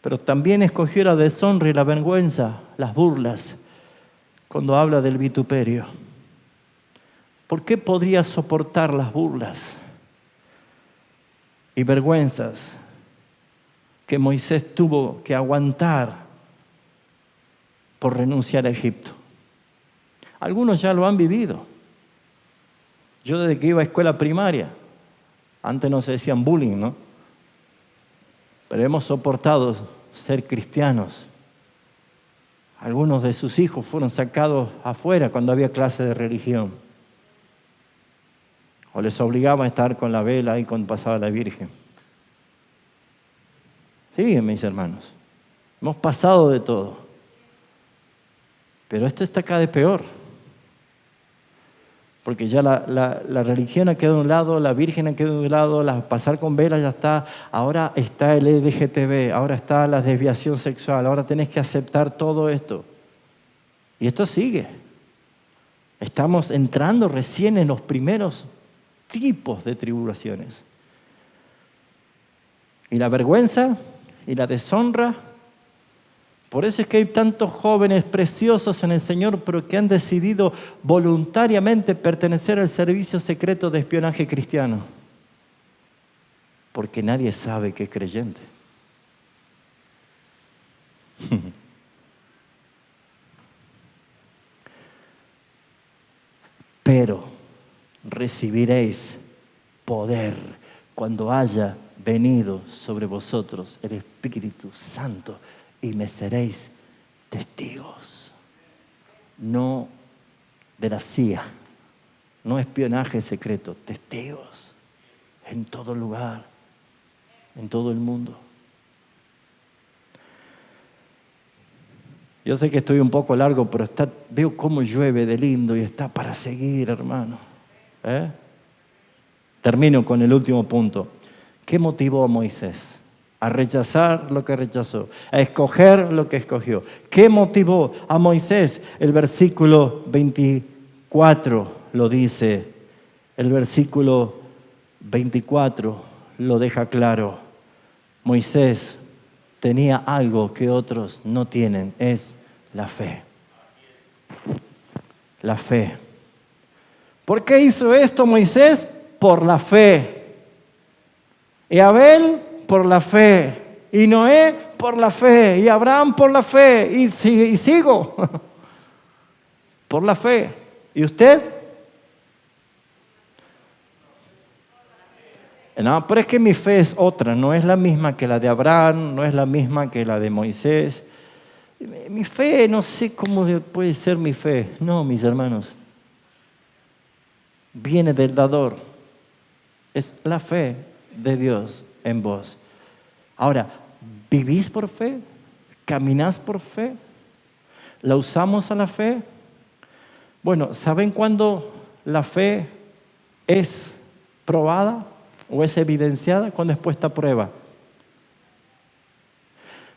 Pero también escogió la deshonra y la vergüenza, las burlas, cuando habla del vituperio. ¿Por qué podría soportar las burlas y vergüenzas que Moisés tuvo que aguantar por renunciar a Egipto? Algunos ya lo han vivido. Yo desde que iba a escuela primaria, antes no se decían bullying, ¿no? Pero hemos soportado ser cristianos. Algunos de sus hijos fueron sacados afuera cuando había clase de religión. O les obligaba a estar con la vela ahí cuando pasaba la Virgen. Sí, mis hermanos. Hemos pasado de todo. Pero esto está cada vez peor. Porque ya la religión ha quedado de un lado, la Virgen ha quedado de un lado, pasar con vela ya está. Ahora está el LGTB, ahora está la desviación sexual, ahora tenés que aceptar todo esto. Y esto sigue. Estamos entrando recién en los primeros tipos de tribulaciones. Y la vergüenza y la deshonra. Por eso es que hay tantos jóvenes preciosos en el Señor, pero que han decidido voluntariamente pertenecer al servicio secreto de espionaje cristiano. Porque nadie sabe que es creyente. Pero recibiréis poder cuando haya venido sobre vosotros el Espíritu Santo y me seréis testigos. No de la CIA, no espionaje secreto, testigos en todo lugar, en todo el mundo. Yo sé que estoy un poco largo, pero veo cómo llueve de lindo y está para seguir, hermano. Termino con el último punto. ¿Qué motivó a Moisés a rechazar lo que rechazó, a escoger lo que escogió? ¿Qué motivó a Moisés? El versículo 24 lo dice. El versículo 24 lo deja claro. Moisés tenía algo que otros no tienen, es la fe. La fe. ¿Por qué hizo esto Moisés? Por la fe. Y Abel, por la fe. Y Noé, por la fe. Y Abraham, por la fe. Y sigo. Por la fe. ¿Y usted? No, pero es que mi fe es otra. No es la misma que la de Abraham, no es la misma que la de Moisés. Mi fe, no sé cómo puede ser mi fe. No, mis hermanos. Viene del dador. Es la fe de Dios en vos. Ahora, ¿vivís por fe? ¿Caminás por fe? ¿La usamos a la fe? Bueno, ¿saben cuándo la fe es probada o es evidenciada? Cuando es puesta a prueba.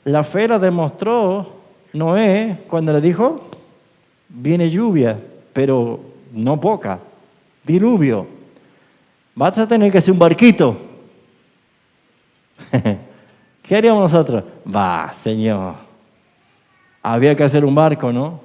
La fe la demostró Noé cuando le dijo, viene lluvia, pero no poca, diluvio. Vas a tener que hacer un barquito. ¿Qué haríamos nosotros? Va, Señor. Había que hacer un barco, ¿no?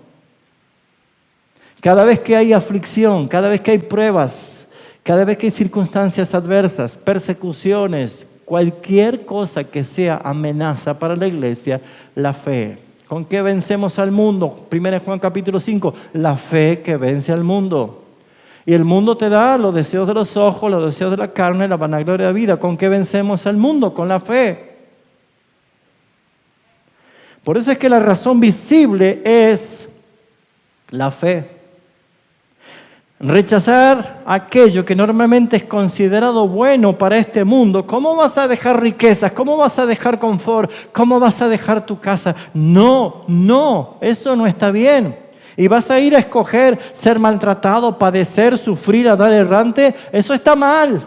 Cada vez que hay aflicción, cada vez que hay pruebas, cada vez que hay circunstancias adversas, persecuciones, cualquier cosa que sea amenaza para la iglesia, la fe. ¿Con qué vencemos al mundo? 1 Juan capítulo 5, la fe que vence al mundo. Y el mundo te da los deseos de los ojos, los deseos de la carne, la vanagloria de la vida. ¿Con qué vencemos al mundo? Con la fe. Por eso es que la razón visible es la fe. Rechazar aquello que normalmente es considerado bueno para este mundo. ¿Cómo vas a dejar riquezas? ¿Cómo vas a dejar confort? ¿Cómo vas a dejar tu casa? No, eso no está bien. Y vas a ir a escoger ser maltratado, padecer, sufrir, andar errante. Eso está mal.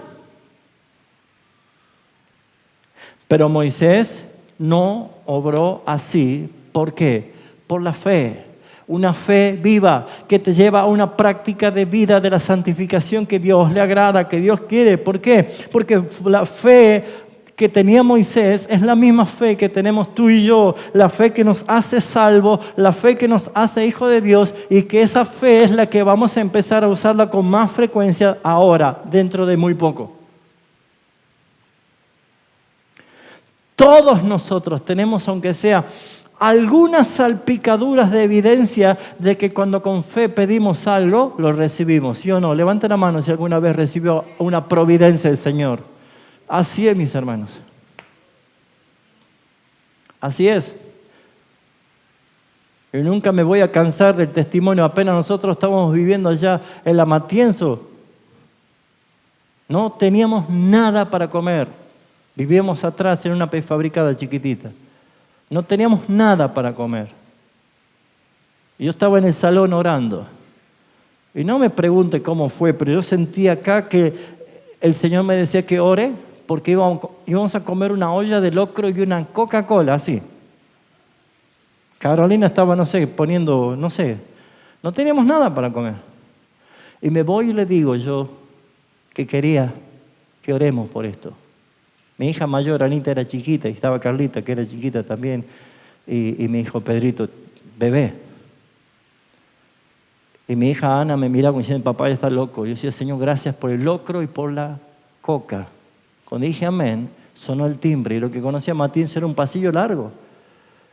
Pero Moisés no obró así. ¿Por qué? Por la fe. Una fe viva que te lleva a una práctica de vida de la santificación que Dios le agrada, que Dios quiere. ¿Por qué? Porque la fe que tenía Moisés es la misma fe que tenemos tú y yo, la fe que nos hace salvos, la fe que nos hace hijos de Dios, y que esa fe es la que vamos a empezar a usarla con más frecuencia ahora, dentro de muy poco. Todos nosotros tenemos, aunque sea algunas salpicaduras de evidencia de que cuando con fe pedimos algo, lo recibimos, ¿sí o no? Levante la mano si alguna vez recibió una providencia del Señor. Así es, mis hermanos. Así es. Y nunca me voy a cansar del testimonio. Apenas nosotros estábamos viviendo allá en La Matienzo, no teníamos nada para comer. Vivíamos atrás en una prefabricada chiquitita. No teníamos nada para comer. Y yo estaba en el salón orando. Y no me pregunte cómo fue, pero yo sentí acá que el Señor me decía que ore porque íbamos a comer una olla de locro y una Coca-Cola, así. Carolina estaba, no sé, poniendo, no sé, no teníamos nada para comer. Y me voy y le digo yo que quería que oremos por esto. Mi hija mayor, Anita, era chiquita y estaba Carlita, que era chiquita también, y mi hijo Pedrito, bebé. Y mi hija Ana me miraba y decía, papá ya está loco. Yo decía, Señor, gracias por el locro y por la coca. Cuando dije amén, sonó el timbre y lo que conocía a Matías era un pasillo largo.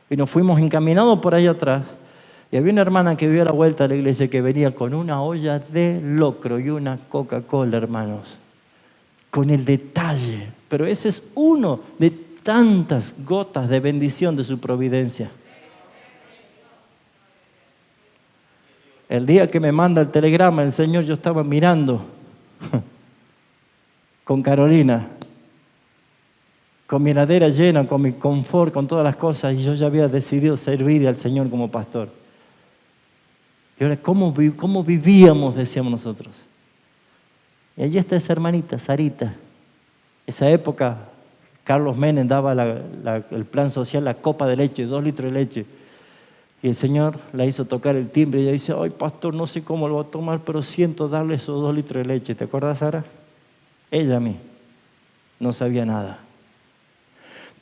Y nos fuimos encaminados por ahí atrás. Y había una hermana que vio a la vuelta de la iglesia que venía con una olla de locro y una Coca-Cola, hermanos. Con el detalle. Pero ese es uno de tantas gotas de bendición de su providencia. El día que me manda el telegrama, el Señor, yo estaba mirando con Carolina, con mi heladera llena, con mi confort, con todas las cosas, y yo ya había decidido servir al Señor como pastor. Y ahora, ¿cómo vivíamos? Decíamos nosotros. Y allí está esa hermanita, Sarita. Esa época, Carlos Menem daba el plan social, la copa de leche, 2 litros de leche. Y el Señor la hizo tocar el timbre y ella dice, ay, pastor, no sé cómo lo voy a tomar, pero siento darle esos 2 litros de leche. ¿Te acuerdas, Sara? Ella a mí. No sabía nada.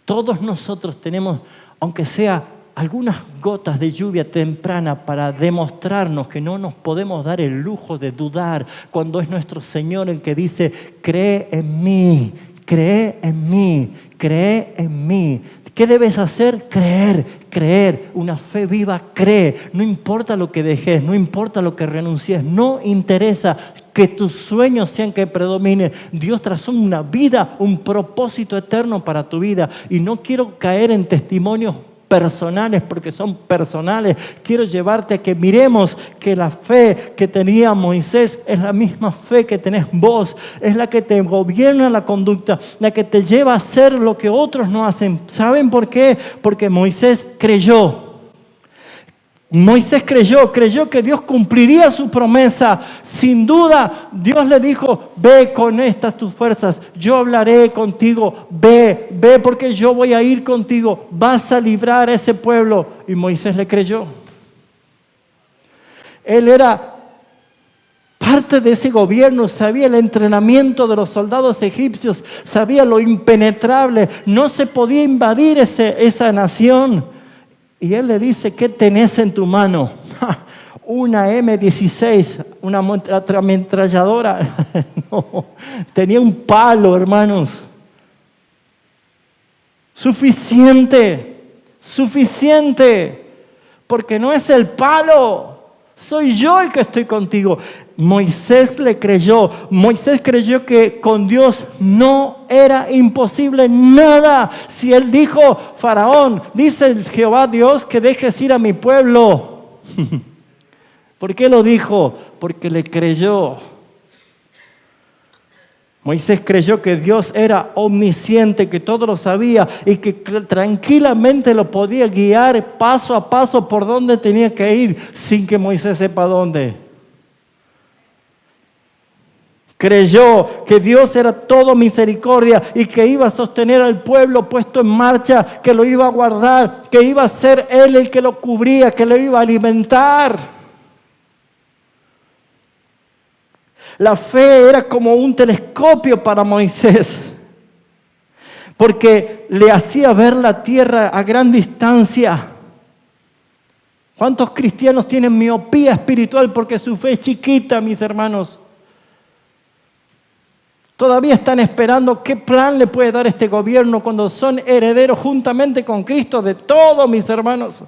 Todos nosotros tenemos, aunque sea algunas gotas de lluvia temprana para demostrarnos que no nos podemos dar el lujo de dudar cuando es nuestro Señor el que dice, cree en mí, cree en mí, cree en mí. ¿Qué debes hacer? Creer. Una fe viva, cree. No importa lo que dejes, no importa lo que renuncies, no interesa que tus sueños sean que predominen. Dios trazó una vida, un propósito eterno para tu vida. Y no quiero caer en testimonios personales porque son personales. Quiero llevarte a que miremos que la fe que tenía Moisés es la misma fe que tenés vos, es la que te gobierna la conducta, la que te lleva a hacer lo que otros no hacen. ¿Saben por qué? Porque Moisés creyó. Moisés creyó que Dios cumpliría su promesa. Sin duda, Dios le dijo, ve con estas tus fuerzas, yo hablaré contigo, ve porque yo voy a ir contigo, vas a librar a ese pueblo. Y Moisés le creyó. Él era parte de ese gobierno, sabía el entrenamiento de los soldados egipcios, sabía lo impenetrable, no se podía invadir esa nación. Y él le dice, ¿qué tenés en tu mano? Una M16, una ametralladora. No, tenía un palo, hermanos. Suficiente. Porque no es el palo, soy yo el que estoy contigo. Moisés le creyó. Moisés creyó que con Dios no era imposible nada. Si él dijo, Faraón, dice Jehová Dios que dejes ir a mi pueblo. ¿Por qué lo dijo? Porque le creyó. Moisés creyó que Dios era omnisciente, que todo lo sabía y que tranquilamente lo podía guiar paso a paso por donde tenía que ir sin que Moisés sepa dónde. Creyó que Dios era todo misericordia y que iba a sostener al pueblo puesto en marcha, que lo iba a guardar, que iba a ser Él el que lo cubría, que lo iba a alimentar. La fe era como un telescopio para Moisés, porque le hacía ver la tierra a gran distancia. ¿Cuántos cristianos tienen miopía espiritual porque su fe es chiquita, mis hermanos? Todavía están esperando qué plan le puede dar este gobierno cuando son herederos juntamente con Cristo de todos, mis hermanos.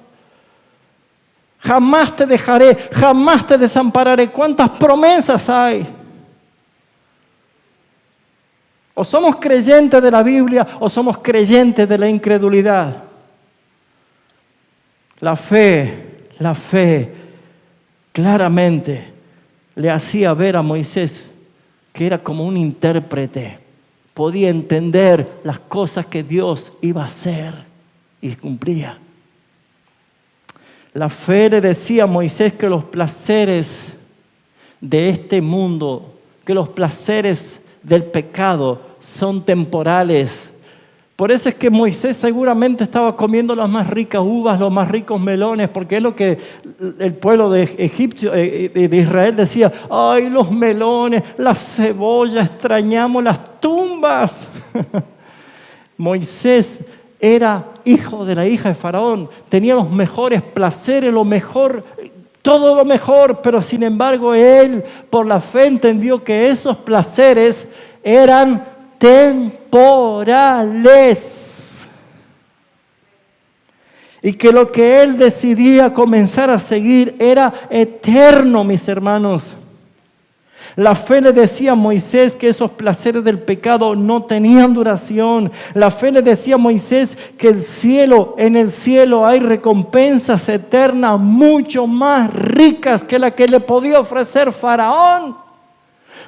Jamás te dejaré, jamás te desampararé. ¿Cuántas promesas hay? O somos creyentes de la Biblia o somos creyentes de la incredulidad. La fe, claramente le hacía ver a Moisés que era como un intérprete. Podía entender las cosas que Dios iba a hacer y cumplía. La fe le decía a Moisés que los placeres de este mundo, que los placeres del pecado son temporales. Por eso es que Moisés seguramente estaba comiendo las más ricas uvas, los más ricos melones, porque es lo que el pueblo de Israel decía: ¡ay, los melones, las cebollas, extrañamos las tumbas! Moisés era hijo de la hija de Faraón, tenía los mejores placeres, lo mejor, todo lo mejor, pero sin embargo él por la fe entendió que esos placeres eran temporales y que lo que él decidía comenzar a seguir era eterno, mis hermanos. La fe le decía a Moisés que esos placeres del pecado no tenían duración. La fe le decía a Moisés que en el cielo hay recompensas eternas mucho más ricas que la que le podía ofrecer Faraón.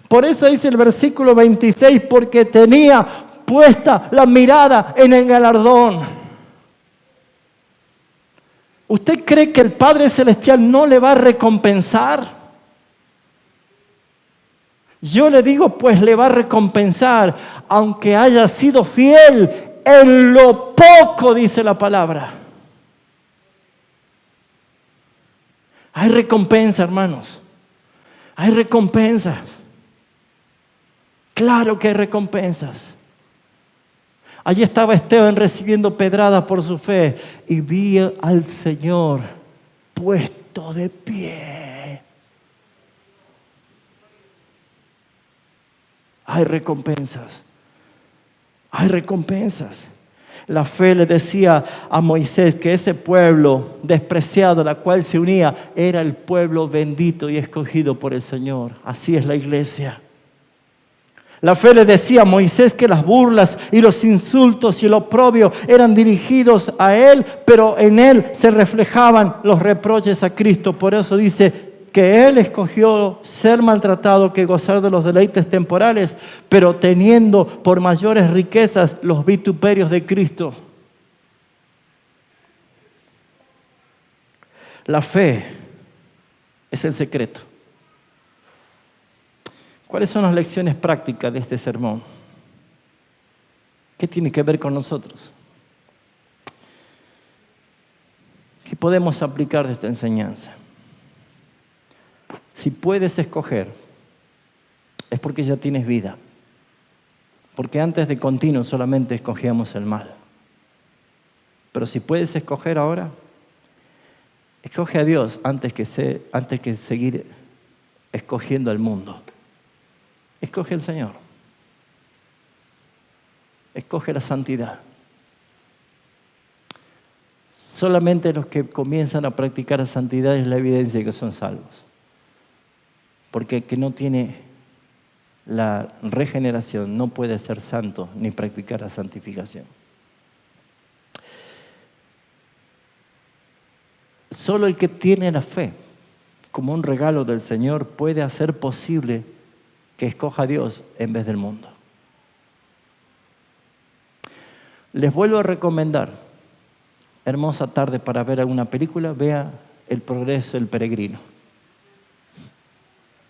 Por eso dice el versículo 26, porque tenía puesta la mirada en el galardón. ¿Usted cree que el Padre Celestial no le va a recompensar? Yo le digo, pues le va a recompensar, aunque haya sido fiel en lo poco, dice la palabra. Hay recompensa, hermanos. Hay recompensas. Claro que hay recompensas. Allí estaba Esteban recibiendo pedradas por su fe y vi al Señor puesto de pie. Hay recompensas. Hay recompensas. La fe le decía a Moisés que ese pueblo despreciado, al cual se unía, era el pueblo bendito y escogido por el Señor. Así es la iglesia. La fe le decía a Moisés que las burlas y los insultos y el oprobio eran dirigidos a él, pero en él se reflejaban los reproches a Cristo. Por eso dice que él escogió ser maltratado que gozar de los deleites temporales, pero teniendo por mayores riquezas los vituperios de Cristo. La fe es el secreto. ¿Cuáles son las lecciones prácticas de este sermón? ¿Qué tiene que ver con nosotros? ¿Qué podemos aplicar de esta enseñanza? Si puedes escoger, es porque ya tienes vida. Porque antes de continuo solamente escogíamos el mal. Pero si puedes escoger ahora, escoge a Dios antes que seguir escogiendo al mundo. Escoge al Señor. Escoge la santidad. Solamente los que comienzan a practicar la santidad es la evidencia de que son salvos. Porque el que no tiene la regeneración no puede ser santo ni practicar la santificación. Solo el que tiene la fe como un regalo del Señor puede hacer posible que escoja a Dios en vez del mundo. Les vuelvo a recomendar, hermosa tarde para ver alguna película, vea El progreso del peregrino.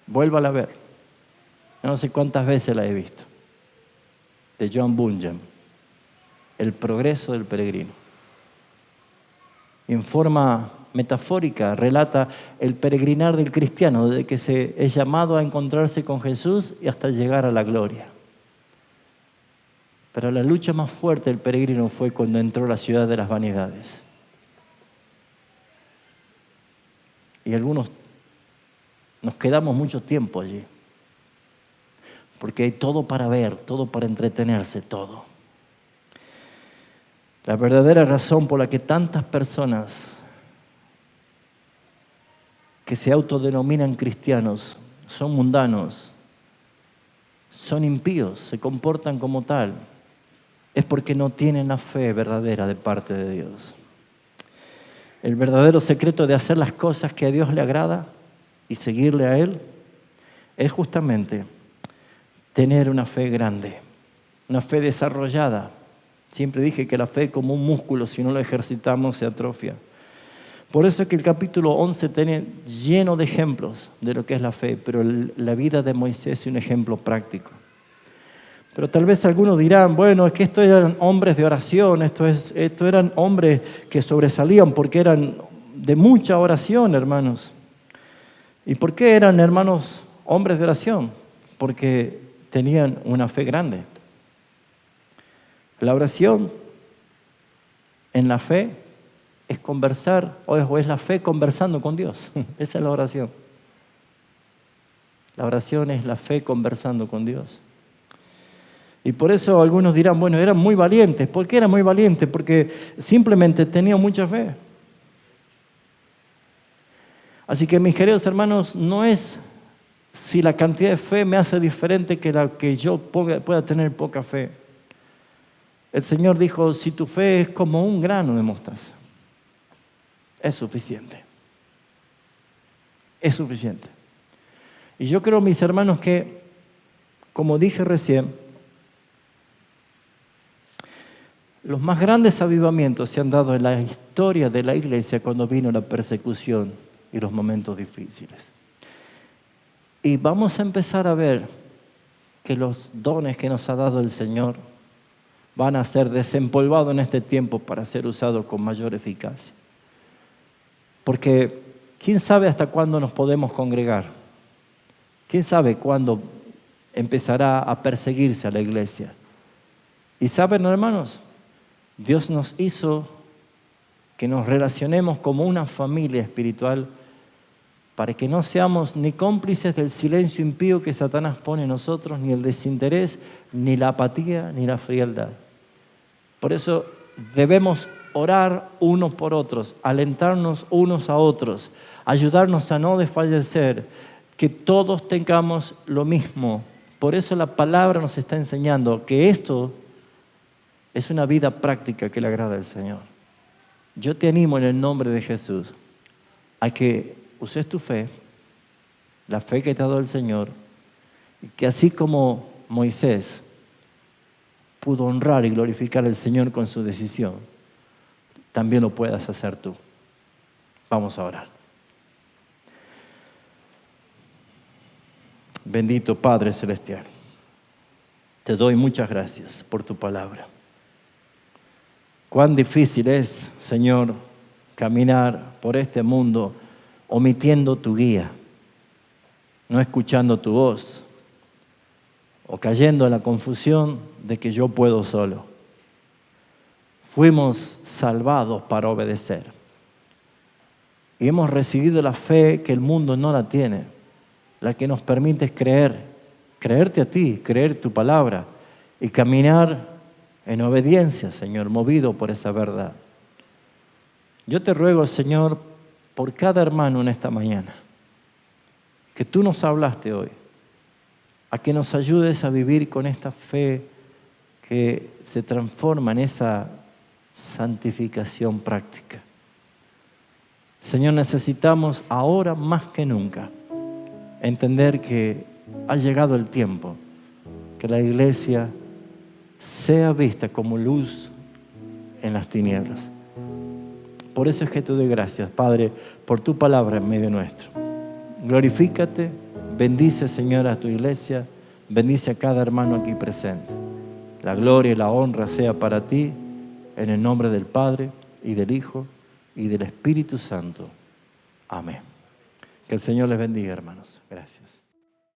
Vuélvala a ver. No sé cuántas veces la he visto. De John Bunyan. El progreso del peregrino. En forma metafórica relata el peregrinar del cristiano, desde que se es llamado a encontrarse con Jesús y hasta llegar a la gloria. Pero la lucha más fuerte del peregrino fue cuando entró a la ciudad de las vanidades. Y algunos nos quedamos mucho tiempo allí. porque hay todo para ver, todo para entretenerse, todo. La verdadera razón por la que tantas personas que se autodenominan cristianos son mundanos, son impíos, se comportan como tal, es porque no tienen la fe verdadera de parte de Dios. El verdadero secreto de hacer las cosas que a Dios le agrada y seguirle a Él es justamente tener una fe grande, una fe desarrollada. Siempre dije que la fe es como un músculo, si no lo ejercitamos se atrofia. Por eso es que el capítulo 11 tiene lleno de ejemplos de lo que es la fe, pero la vida de Moisés es un ejemplo práctico. Pero tal vez algunos dirán, bueno, es que estos eran hombres de oración, estos eran hombres que sobresalían porque eran de mucha oración, hermanos. ¿Y por qué eran, hermanos, hombres de oración? Porque tenían una fe grande. La oración en la fe es conversar, o es la fe conversando con Dios. Esa es la oración. La oración es la fe conversando con Dios. Y por eso algunos dirán, bueno, eran muy valientes. ¿Por qué eran muy valientes? Porque simplemente tenían mucha fe. Así que, mis queridos hermanos, no es si la cantidad de fe me hace diferente que la que yo pueda tener poca fe. El Señor dijo, si tu fe es como un grano de mostaza, es suficiente. Es suficiente. Y yo creo, mis hermanos, que, como dije recién, los más grandes avivamientos se han dado en la historia de la iglesia cuando vino la persecución y los momentos difíciles. Y vamos a empezar a ver que los dones que nos ha dado el Señor van a ser desempolvados en este tiempo para ser usados con mayor eficacia. Porque ¿quién sabe hasta cuándo nos podemos congregar? ¿Quién sabe cuándo empezará a perseguirse a la iglesia? Y saben, hermanos, Dios nos hizo que nos relacionemos como una familia espiritual para que no seamos ni cómplices del silencio impío que Satanás pone en nosotros, ni el desinterés, ni la apatía, ni la frialdad. Por eso debemos orar unos por otros, alentarnos unos a otros, ayudarnos a no desfallecer, que todos tengamos lo mismo. Por eso la palabra nos está enseñando que esto es una vida práctica que le agrada al Señor. Yo te animo en el nombre de Jesús a que uses tu fe, la fe que te ha dado el Señor, y que así como Moisés pudo honrar y glorificar al Señor con su decisión, también lo puedas hacer tú. Vamos a orar. Bendito Padre Celestial, te doy muchas gracias por tu palabra. Cuán difícil es, Señor, caminar por este mundo omitiendo tu guía, no escuchando tu voz o cayendo en la confusión de que yo puedo solo. Fuimos salvados para obedecer y hemos recibido la fe que el mundo no la tiene, la que nos permite creerte a ti, creer tu palabra y caminar en obediencia, Señor, movido por esa verdad. Yo te ruego, Señor, por cada hermano en esta mañana, que tú nos hablaste hoy, a que nos ayudes a vivir con esta fe que se transforma en esa santificación práctica. Señor, necesitamos ahora más que nunca entender que ha llegado el tiempo que la iglesia sea vista como luz en las tinieblas. Por eso es que te doy gracias, Padre, por tu palabra en medio nuestro. Glorifícate, bendice, Señor, a tu iglesia, bendice a cada hermano aquí presente. La gloria y la honra sea para ti, en el nombre del Padre, y del Hijo, y del Espíritu Santo. Amén. Que el Señor les bendiga, hermanos. Gracias.